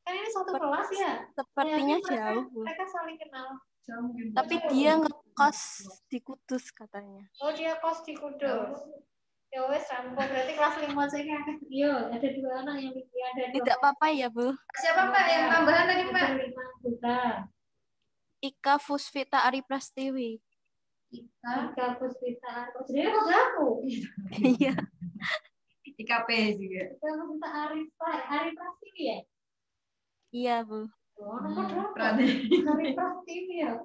Kan ini satu kelas ya? Sepertinya jauh, Bu. Mereka saling kenal. Tapi dia ngekos di Kudus katanya. Oh, dia kos di Kudus. Ya wes, rampung. Berarti kelas 5 saja. Iya, ada 2 anak yang ada 2. Tidak apa-apa ya, Bu. Siapa, Mbak, yang tambahan tadi, Mbak? 5 juta. Ika Fusvita Ari Prastiwi. Ika Puspita. Jadi kok aku? Iya. IKP juga. Ika Puspita Ari Prastiwi ya? Iya, Bu. Oh, nomor berapa? Ari Prastiwi ya.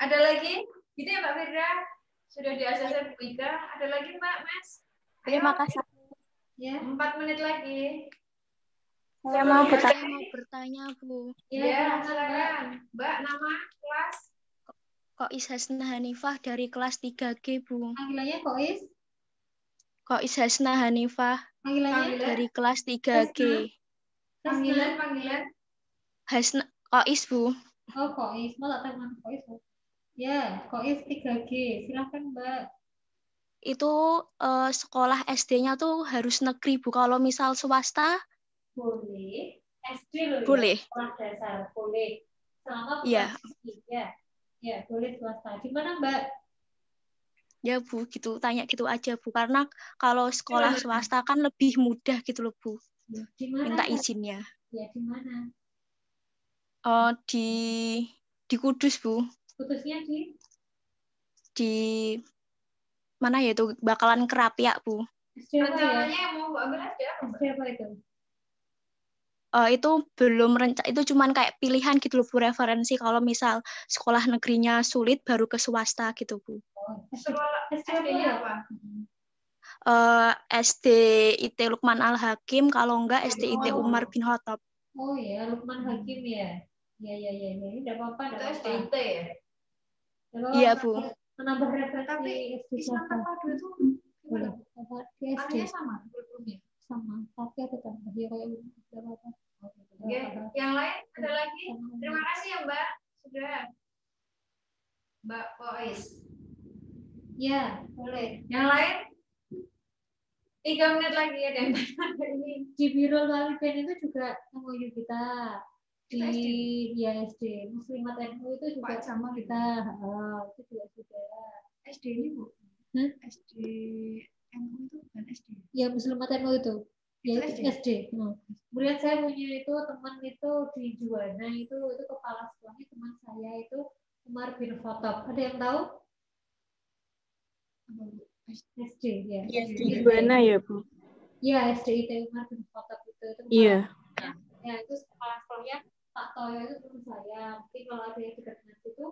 Ada lagi? Gitu ya, Mbak Firda? Sudah di ACC Bu Ika. Ada lagi, Mbak, Mas? Terima kasih. Ya. 4 menit lagi. Saya mau bertanya, Bu. Ya, silakan. Mbak, nama kelas? Kois Hasna Hanifah dari kelas 3G, Bu. Panggilannya Kois? Kois Hasna Hanifah dari kelas 3G. Panggilan? Hasna Kois, Bu. Oh, Kois. Malah teman Kois. Ya, Kois 3G. Silakan, Mbak. Itu sekolah SD-nya tuh harus negeri, Bu. Kalau misal swasta? Boleh. SD loh boleh. Ya? Sekolah dasar. Boleh. Selama bukan Iya. Ya, boleh swasta. Di mana, Mbak? Ya, Bu, gitu. Tanya gitu aja, Bu. Karena kalau sekolah swasta kan lebih mudah gitu loh, Bu. Ya, di mana, minta Mbak? izinnya. Ya, di mana? Di Kudus, Bu. Kudusnya di mana ya itu? Bakalan Kerapiak, Bu. Rencananya yang mau ambil SD apa? SD apa itu? Itu belum itu cuman kayak pilihan gitu loh, Bu, referensi kalau misal sekolah negerinya sulit baru ke swasta gitu, Bu. Sekolah SD-nya apa? SD IT Lukman Al Hakim, kalau enggak SD IT Umar bin Khattab. Oh ya, Lukman Hakim ya. Ya. Ini enggak apa-apa, Itu SD IT ya? Iya, Bu. Menambah referensi. Tapi Islam terpadu itu boleh. Di SD sama kurikulumnya? Sama, tapi ada tambah ya kayak enggak apa-apa. Oke, yang lain ada lagi? Terima kasih ya, Mbak. Sudah. Mbak Kois. Ya, boleh. Yang lain? 3 menit lagi ya, dan ini di Biro Walidain itu juga MOU kita di SD Muslimat NU itu juga sama kita. Itu juga sudah. SD ini, Bu? SD NU itu bukan SD? Ya, Muslimat NU itu. Ya, itu SD. Kemudian saya punya itu teman itu di Juwana itu kepala sekolahnya teman saya itu Umar bin Khattab. Ada yang tahu? SD ya. Di Juwana ya, Bu? Ya, SD IT Umar bin Khattab itu. Iya. Ya, itu kepala sekolahnya Pak Toyo itu teman saya. Mungkin kalau ada yang dekat dengan itu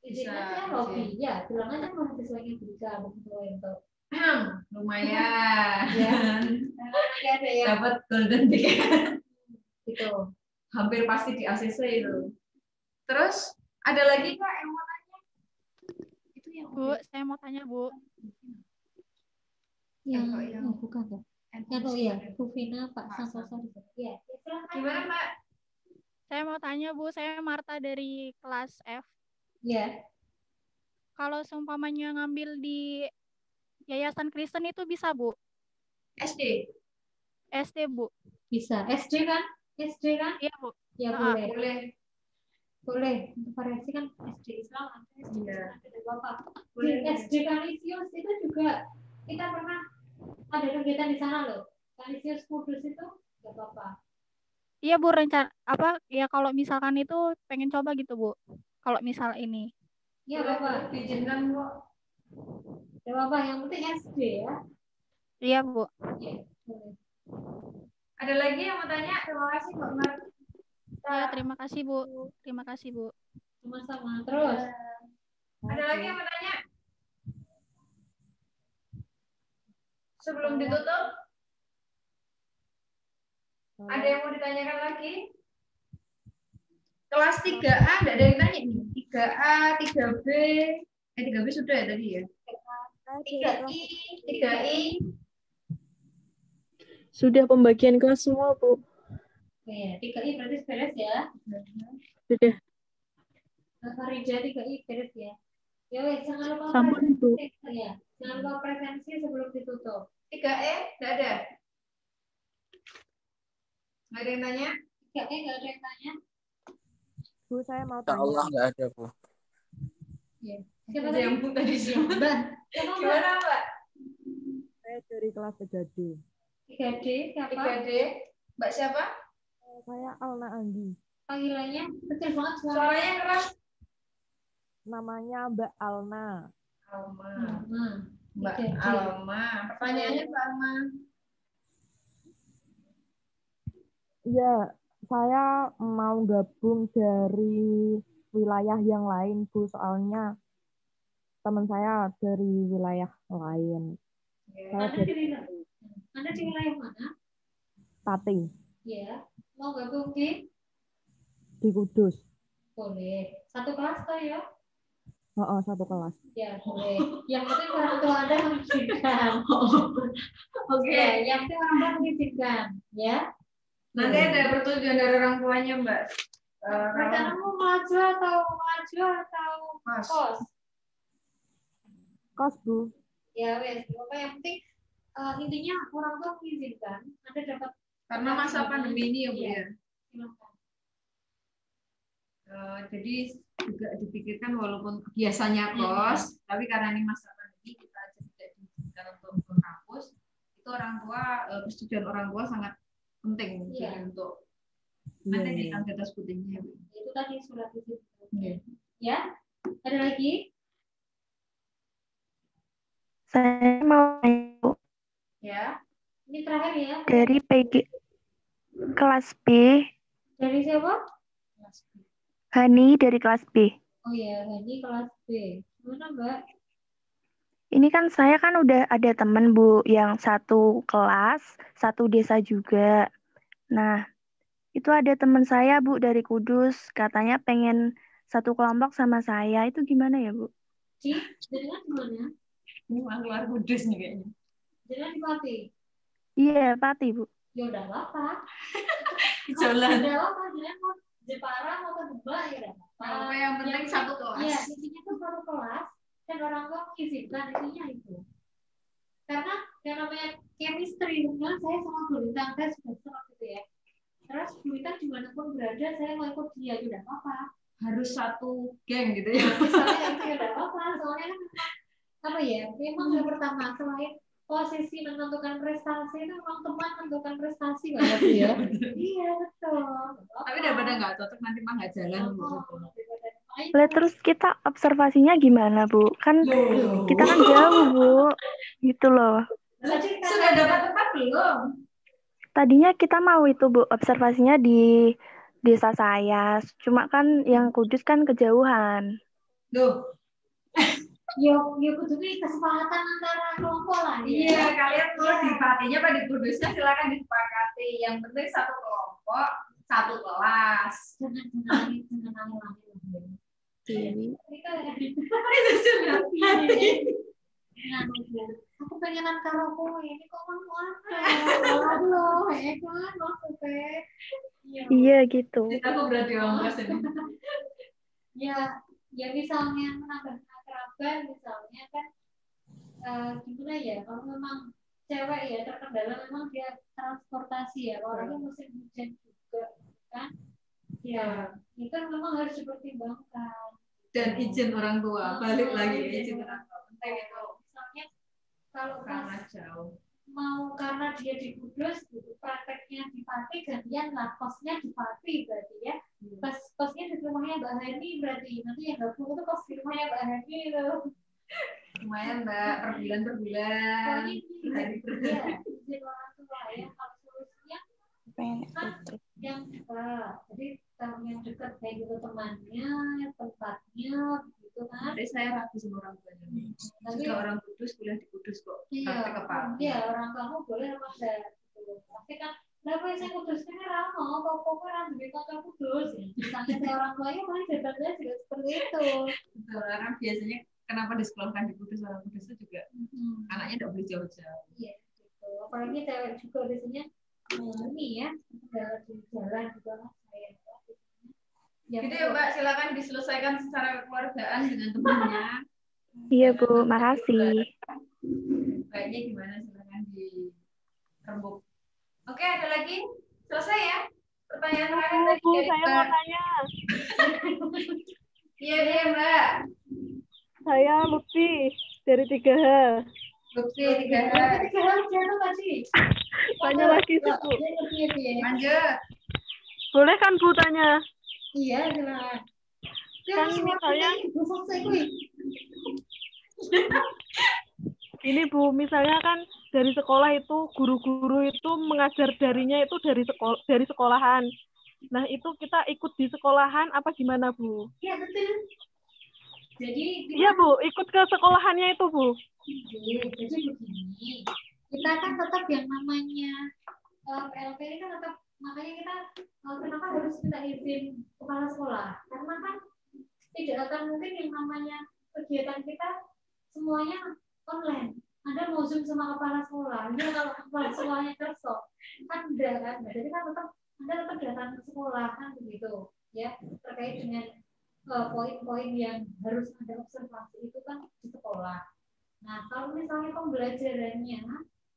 izinnya saya lobby. Ya, bilang aja mahasiswanya bisa begitu itu. Lumayan. Ya. Ada yang dapat golden ticket. Gitu. Hampir pasti di ACC itu. Terus ada lagi Kak yang mau tanya? Itu yang Bu, saya mau tanya, Bu. Yang bukan ya. Ya, Bu Vina, Pak Santoso. Ya. Gimana, Mbak? Saya mau tanya, Bu, saya Marta dari kelas F. Ya. Kalau seumpamanya ngambil di Yayasan Kristen itu bisa, Bu? SD? SD, Bu. Bisa. SD kan? SD kan? Iya, Bu. Ya, boleh. Boleh. Untuk variasi kan SD Islam, SD ada Bapak. Di SD Kanisius itu juga kita pernah ada kegiatan di sana loh. Kanisius Kudus itu nggak apa-apa. Iya, Bu, rencana apa ya kalau misalkan itu pengen coba gitu, Bu. Kalau misal ini. Iya, Bapak. Diizinkan, Bu. Ya, Bapak, yang penting SD ya. Iya, Bu. Iya, boleh. Ada lagi yang mau tanya? Terima kasih Mbak Mar. Ya, terima kasih Bu. Terima kasih Bu. Sama-sama. Terus. Ada lagi yang mau tanya? Sebelum ditutup? Ada yang mau ditanyakan lagi? Kelas 3A enggak ada yang tanya nih. 3A, 3B. 3B sudah ya tadi ya? 3I, 3I. Sudah pembagian kelas semua, Bu. Oke, 3I berarti beres ya. Sudah. Farida 3I beres ya. Ya wes, jangan lupa Sampun, Bu. presensi ya. Jangan lupa presensi sebelum ditutup. 3E enggak ada? Enggak ada yang tanya? 3E enggak ada yang tanya? Bu, saya mau Insya tanya. Allah nggak ada, Bu. Ya. Siapa tadi yang Bu tadi siapa? Mbak. Gimana, Mbak? Saya dari kelas 3D. 3D siapa? 3D. Mbak siapa? Saya Alna Anggi. Panggilannya kecil banget Suaranya keras. Namanya Mbak Alna. Alma. Mbak Alma. Pertanyaannya Mbak Alma. Iya, saya mau gabung dari wilayah yang lain, Bu. Soalnya teman saya dari wilayah lain. Saya dari Anda di wilayah mana? Pati, Ya. Mau gabung di? di Kudus. Boleh. Satu kelas toh ya? Oh, satu kelas. Ya, boleh. Yang penting orang tua Anda mengizinkan. Oke. Ya, yang penting orang tua mengizinkan. Ya. Nanti ada persetujuan dari orang tuanya, Mbak. Rencanamu maju atau kos? Kos, Bu. Ya, wes. Pokoknya yang penting intinya orang tua mengizinkan. Anda dapat Karena masa pandemi ini ya, Bu ya. Silakan. Jadi juga dipikirkan walaupun biasanya kos, tapi karena ini masa pandemi kita aja tidak diizinkan untuk ke kampus, itu orang tua persetujuan orang tua sangat penting jadi untuk nanti di atas putihnya. Itu tadi surat itu. Yeah. Ya, ada lagi? Saya mau tanya, Bu. Ya, ini terakhir ya. Dari PG kelas B, Dari siapa? Hani dari kelas B. Oh ya, ini kelas B. Gimana Mbak? Ini kan saya kan udah ada temen Bu yang satu kelas, satu desa juga. Nah, itu ada teman saya Bu dari Kudus, katanya pengen satu kelompok sama saya. Itu gimana ya Bu? Jenengan di mana? Ini luar Kudus nih kayaknya. Jenengan di Pati? Iya, Pati Bu. Ya udah apa? Jalan. Udah apa? Jenengan mau Jepara mau ke Dubai ya udah apa? Apa yang penting satu kelas. Iya, intinya tuh satu kelas dan orang tua mengizinkan intinya itu. Karena yang namanya chemistry, kebetulan saya sama Bu Lintang, saya sudah serap gitu ya. Terus Bu Lintang dimanapun berada, saya mau ikut dia, tidak apa-apa. Harus satu geng gitu ya. Misalnya itu ya tidak apa-apa, soalnya kan apa ya, memang yang pertama selain posisi menentukan prestasi itu memang teman menentukan prestasi banget ya. Iya betul. Tapi daripada nggak cocok nanti mah nggak jalan. Lah terus kita observasinya gimana Bu? Kan kita kan jauh Bu, gitu loh. Sudah dapat tempat belum? Tadinya kita mau itu Bu, observasinya di desa saya. Cuma kan yang Kudus kan kejauhan. Duh. Ya kudu kesepakatan antara kelompok lah. Iya, kalian mau di Patinya apa di Kudusnya silakan disepakati. Yang penting satu kelompok, satu kelas. Jangan lagi. Dewi. Itu sudah hati. Aku pengenan karo kowe ini kok aduh, kan maksudnya. Iya gitu. Aku berarti ongkos ini. Ya misalnya menambah akraban misalnya kan gimana ya, kalau memang cewek ya terkendala memang dia transportasi ya, orangnya musim hujan juga kan ya itu memang harus dipertimbangkan dan izin orang tua balik lagi izin orang tua penting itu. Misalnya kalau karena jauh mau karena dia di Kudus gitu, prakteknya di Pati gantian lah, kosnya di Pati berarti ya. Pas kosnya di rumahnya Mbak Hani berarti nanti yang gabung itu kos di rumahnya Mbak Hani itu. Lumayan Mbak, per bulan. Hari per bulan. Izin orang tua ya, kalau solusinya temannya, tempatnya, gitu kan. Jadi saya ragu sama orang tuanya. Tapi Sudah orang Kudus, kuliah di Kudus kok. iya, Praktek ke Papua. iya orang kamu boleh apa enggak? Gitu. Tapi kan lah kok saya Kudus kan ramo, pokoknya orang duwe kanca Kudus. Misalnya saya orang tuanya paling jawabannya juga seperti itu. Karena biasanya kenapa disekolahkan di Kudus, orang Kudus itu juga anaknya tidak boleh jauh-jauh. Iya, gitu. Apalagi cewek juga biasanya ini ya, di jalan juga kan saya. Gitu ya Mbak, silakan diselesaikan secara kekeluargaan dengan temannya. Iya Bu, makasih. Baiknya gimana, silakan dirembuk. Oke, ada lagi? Selesai ya? Pertanyaan terakhir tadi Bu, dari saya Mbak. mau tanya. Iya Mbak. Saya Lutfi dari 3H. Lutfi 3H. 3H siapa tadi? Tanya lagi sih Bu. Lanjut. Boleh kan Bu tanya? Iya, silakan. Kan misalnya ini Bu, misalnya kan dari sekolah itu guru-guru itu mengajar darinya itu dari sekolahan. Nah, itu kita ikut di sekolahan apa gimana, Bu? Iya, betul. Jadi iya, Bu, ikut ke sekolahannya itu, Bu. Jadi begini. Kita kan tetap yang namanya PLP ini kan tetap, makanya kita kenapa harus minta izin kepala sekolah? Karena kan tidak akan mungkin yang namanya kegiatan kita semuanya online. Anda mau Zoom sama kepala sekolah, ya kalau kepala sekolahnya kerso, kan enggak kan? Jadi kan tetap Anda tetap datang ke sekolah kan begitu, ya terkait dengan poin-poin yang harus Anda observasi itu kan di sekolah. Nah kalau misalnya pembelajarannya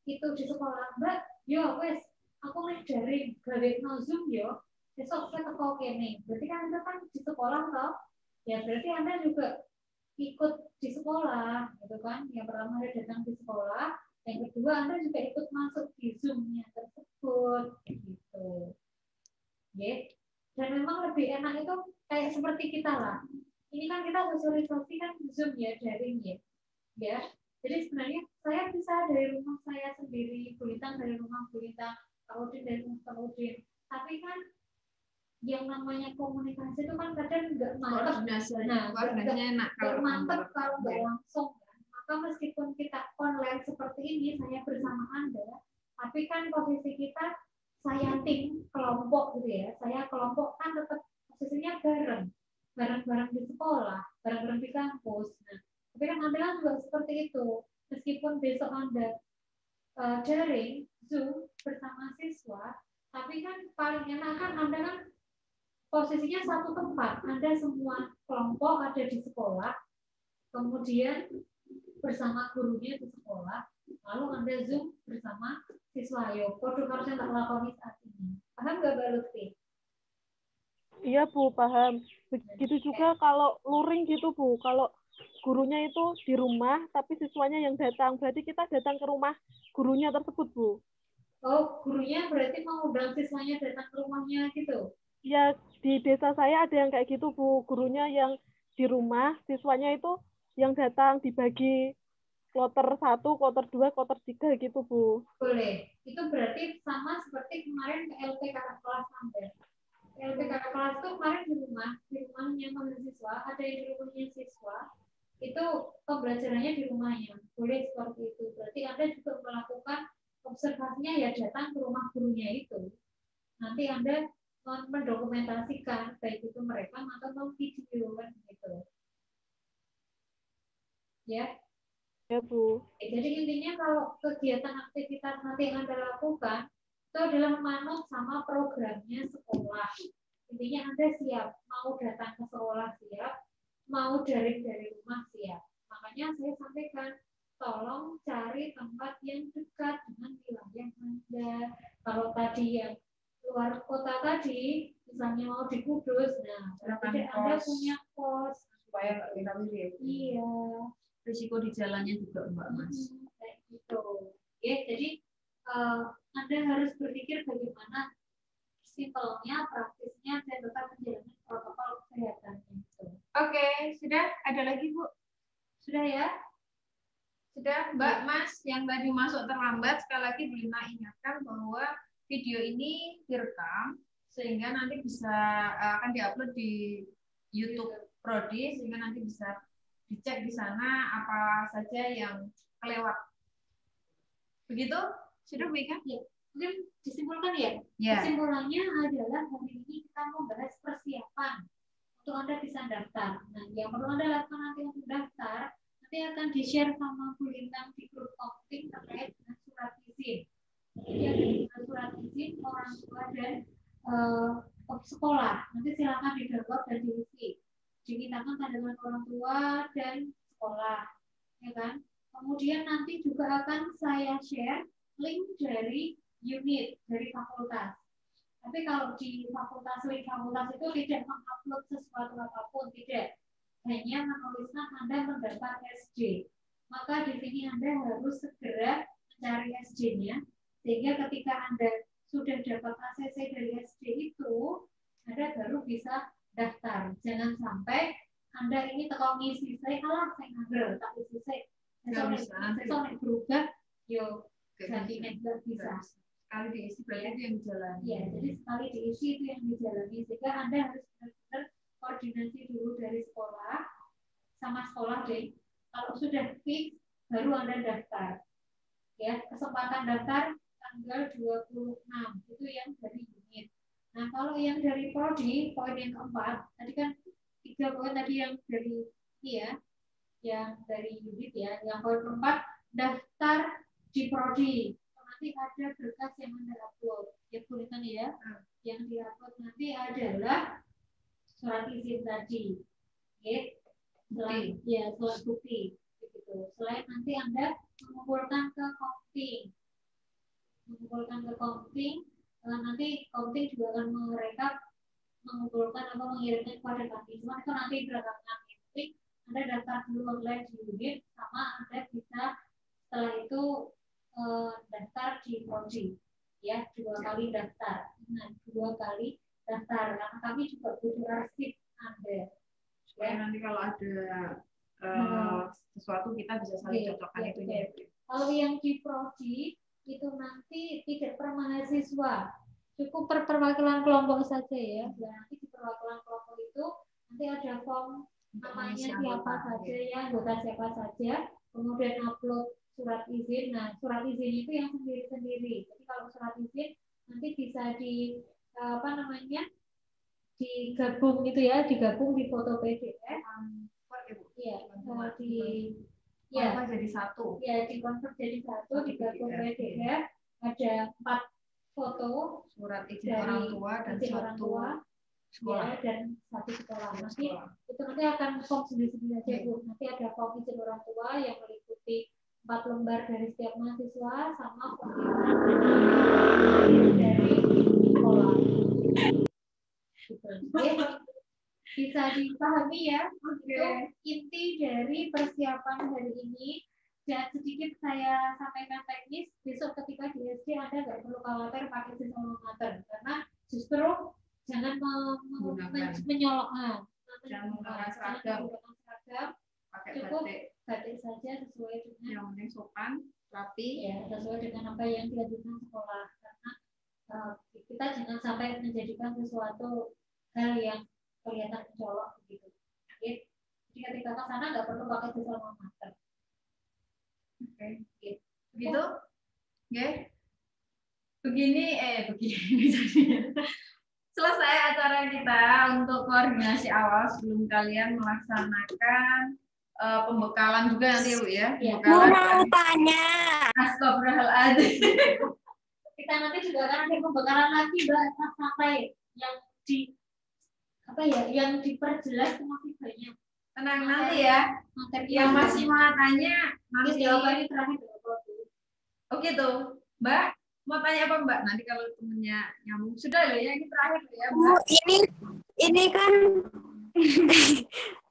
itu di sekolah, Mbak, yo wes, aku nih dari gawe no Zoom yo, besok saya teko kene. Berarti kan Anda kan di sekolah toh, ya berarti Anda juga ikut di sekolah, gitu kan? Yang pertama Anda datang di sekolah, yang kedua Anda juga ikut masuk di Zoom-nya tersebut, gitu. Ya. Dan memang lebih enak itu kayak seperti kita lah. Ini kan kita sosialisasi kan Zoom ya, daring ya. Ya. Jadi sebenarnya saya bisa dari rumah saya sendiri, Bulintang dari rumah Bulintang, Kaudin dari rumah Kaudin. Tapi kan yang namanya komunikasi itu kan kadang nggak mantep. Koordinasinya enak kalau mantep kalau nggak langsung kan. Maka meskipun kita online seperti ini, saya bersama Anda, tapi kan posisi kita saya tim kelompok gitu ya. Saya kelompok kan tetap posisinya bareng-bareng di sekolah, bareng-bareng di kampus. Nah, tapi kan Anda kan juga seperti itu. Meskipun besok Anda daring Zoom bersama siswa, tapi kan paling enak kan Anda kan posisinya satu tempat, Anda semua kelompok ada di sekolah, kemudian bersama gurunya di sekolah, lalu Anda Zoom bersama siswa. Yo, kode harusnya tak lakoni saat ini. Paham nggak Mbak Lutfi? Iya Bu, paham. Begitu juga kalau luring gitu Bu, kalau gurunya itu di rumah, tapi siswanya yang datang, berarti kita datang ke rumah gurunya tersebut Bu. Oh, gurunya berarti mau undang siswanya datang ke rumahnya gitu? Ya, di desa saya ada yang kayak gitu Bu, gurunya yang di rumah, siswanya itu yang datang dibagi kloter 1, kloter 2, kloter 3 gitu Bu. Boleh. Itu berarti sama seperti kemarin ke LP kakak kelas Anda. LP kakak kelas itu kemarin di rumahnya mahasiswa, ada yang di rumahnya siswa, itu pembelajarannya di rumahnya. Boleh seperti itu. Berarti Anda juga melakukan observasinya ya datang ke rumah gurunya itu. Nanti Anda mendokumentasikan baik itu merekam atau video kan gitu. Ya. Ya Bu. Jadi intinya kalau kegiatan aktivitas nanti yang Anda lakukan itu adalah manut sama programnya sekolah. Intinya Anda siap, mau datang ke sekolah siap, mau daring dari rumah siap. Makanya saya sampaikan, tolong cari tempat yang dekat dengan wilayah Anda. Kalau tadi yang luar kota tadi, misalnya mau di Kudus, nah berarti Anda punya kos supaya nggak kita pilih. Iya. Risiko di jalannya juga Mbak Mas. Kayak gitu. Ya, jadi Anda harus berpikir bagaimana simpelnya, praktisnya, dan tetap menjalankan protokol kesehatannya itu. Oke, sudah ada lagi Bu? Sudah ya? Sudah, Mbak Mas yang tadi masuk terlambat, sekali lagi Bulina ingatkan bahwa video ini direkam sehingga nanti bisa akan diupload di YouTube Prodi, sehingga nanti bisa dicek di sana apa saja yang kelewat. Begitu? Sudah Bu Ika? Ya. Mungkin disimpulkan ya. Ya. Kesimpulannya adalah hari ini kita membahas persiapan untuk Anda bisa daftar. Nah, yang perlu Anda lakukan nanti untuk daftar, nanti akan di-share sama Bu Lintang di grup Kopting terkait dengan surat izin. Jadi ada surat izin orang tua dan sekolah. Nanti silakan di-download dan diisi. Dimintakan tanda tangan orang tua dan sekolah, ya kan? Kemudian nanti juga akan saya share link dari unit dari fakultas. Tapi kalau di link fakultas itu tidak mengupload sesuatu apapun, tidak. Hanya menuliskan Anda mendapat SJ. Maka di sini Anda harus segera mencari SJ-nya, sehingga ketika Anda sudah dapat ACC dari SJ itu, Anda baru bisa daftar. Jangan sampai Anda ini tekong ngisi saya nganggur, tak isi saya. Saya berubah, yo ganti nggak bisa. Sekali diisi berarti itu yang dijalani. Ya, jadi sekali diisi itu yang dijalani. Sehingga Anda harus benar-benar koordinasi dulu dari sekolah sama sekolah deh. Kalau sudah fix, baru Anda daftar. Ya, kesempatan daftar tanggal 26 itu yang dari unit. Nah, kalau yang dari prodi, poin yang keempat, tadi kan 3 poin tadi yang dari ini ya, yang dari unit ya. Yang poin keempat, daftar di prodi. Nanti ada berkas yang Anda upload. Ya, tulisan ya. Yang di-upload nanti adalah surat izin tadi. Oke. Selain ya, surat bukti. Gitu. Selain nanti Anda mengumpulkan ke Kopting. Nanti Kopting juga akan merekap, mengumpulkan atau mengirimkan kepada kami. Cuma itu nanti belakangan. Tapi Anda daftar dulu online di unit, sama Anda bisa setelah itu daftar di prodi. Ya, 2 kali daftar. Nah, 2 kali daftar. Karena kami juga butuh arsip Anda. Supaya nanti kalau ada sesuatu kita bisa saling cocokkan itunya. Kalau yang di prodi itu nanti tidak per mahasiswa, cukup perwakilan kelompok saja ya. Dan nanti di perwakilan kelompok itu nanti ada form namanya siapa saja ya, anggota siapa saja, kemudian upload surat izin. Nah, surat izin itu yang sendiri-sendiri. Jadi kalau surat izin nanti bisa di digabung gitu ya, digabung di foto PDF. Iya, jadi satu. Ya, dikonvert jadi satu, digabung PDF. Ada 4 foto surat izin dari orang tua dan izin satu orang tua, sekolah. Ya, dan 1 sekolah. Nanti itu nanti akan form sendiri-sendiri aja Bu. Nanti ada form izin orang tua yang meliputi 4 lembar dari setiap mahasiswa sama form dari sekolah. Bisa dipahami ya. Itu inti dari persiapan hari ini. Dan sedikit saya sampaikan teknis, besok ketika di SD Anda nggak perlu khawatir pakai siswa mater, karena justru jangan menyolok, jangan menggunakan seragam, pakai cukup batik saja sesuai dengan yang penting sopan, rapi, ya, sesuai dengan apa yang diajarkan sekolah. Karena kita jangan sampai menjadikan sesuatu hal yang kelihatan mencolok begitu. Jadi ketika ke sana nggak perlu pakai siswa mater. Oke. Begitu? Oke. Begini. Selesai acara kita untuk koordinasi awal sebelum kalian melaksanakan pembekalan juga nanti Bu ya. Mau tanya. Astagfirullahaladzim. Kita nanti juga akan ada pembekalan lagi Mbak, sampai yang yang diperjelas masih banyak. Tenang nanti ya. Yang masih mau tanya nanti jawabannya terakhir. Oh gitu, Mbak. Mau tanya apa Mbak? Nanti kalau temennya nyambung. Sudah loh ya, ini terakhir ya Mbak. Bu, ini kan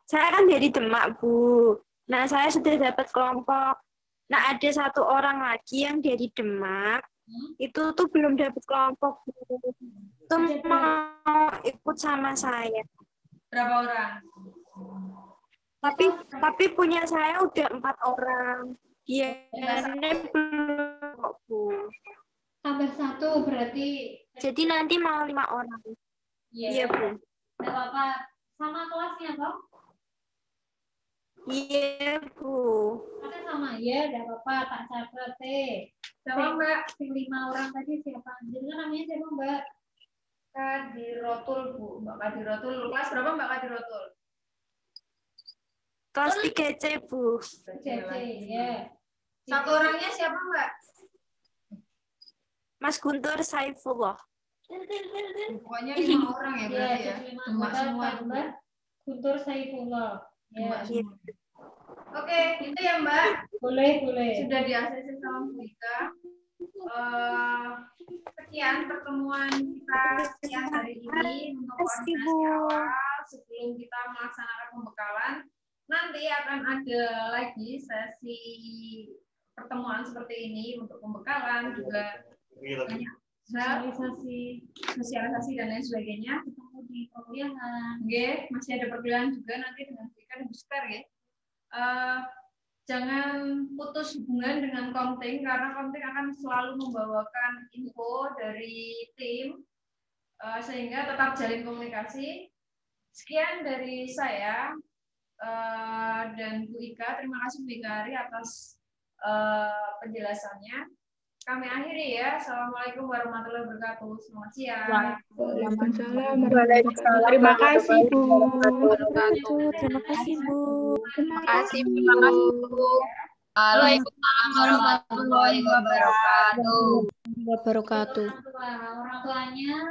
saya kan dari Demak Bu. Nah saya sudah dapat kelompok. Nah ada 1 orang lagi yang dari Demak. Itu tuh belum dapat kelompok Bu. Itu mau ikut sama saya. Berapa orang? Tapi punya saya udah 4 orang. Dia belum kok Bu. tambah 1 berarti. Jadi nanti mau 5 orang. Iya, Bu. Nggak apa-apa. Sama kelasnya toh? Iya, Bu. Kelasnya sama ya, nggak apa-apa. Tak catat Siapa Mbak? 5 orang tadi siapa? Jadi namanya siapa Mbak? Kadirotul, Bu. Mbak Kadirotul. Kelas berapa Mbak Kadirotul? Kelas 3C, Bu. CC, ya. Satu orangnya siapa Mbak? Mas Guntur Saifullah. Pokoknya 5 orang ya Ya, berarti ya. jadi 5 Demak anggota semua. tambah Guntur Saifullah. Demak Ya. semua. Oke, itu ya Mbak. Boleh, boleh. Sudah di ACC sama Bu Ika. Sekian pertemuan kita siang hari ini untuk koordinasi awal sebelum kita melaksanakan pembekalan. Nanti akan ada lagi sesi pertemuan seperti ini untuk pembekalan juga banyak sosialisasi dan lain sebagainya. Ketemu di perkuliahan. Oke, masih ada perkuliahan juga nanti dengan Bu Ika dan Bu Sekar ya. Jangan putus hubungan dengan Komting karena Komting akan selalu membawakan info dari tim sehingga tetap jalin komunikasi. Sekian dari saya dan Bu Ika. Terima kasih Bu Ika Ari atas penjelasannya. Kami akhiri ya. Assalamualaikum warahmatullahi wabarakatuh. Selamat siang. Waalaikumsalam. Terima kasih, Bu. Terima kasih, Bu. Terima kasih, Bu. Waalaikumsalam warahmatullahi wabarakatuh. Orang tuanya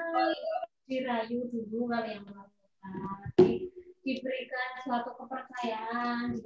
dirayu dulu kali yang melakukan, diberikan suatu kepercayaan,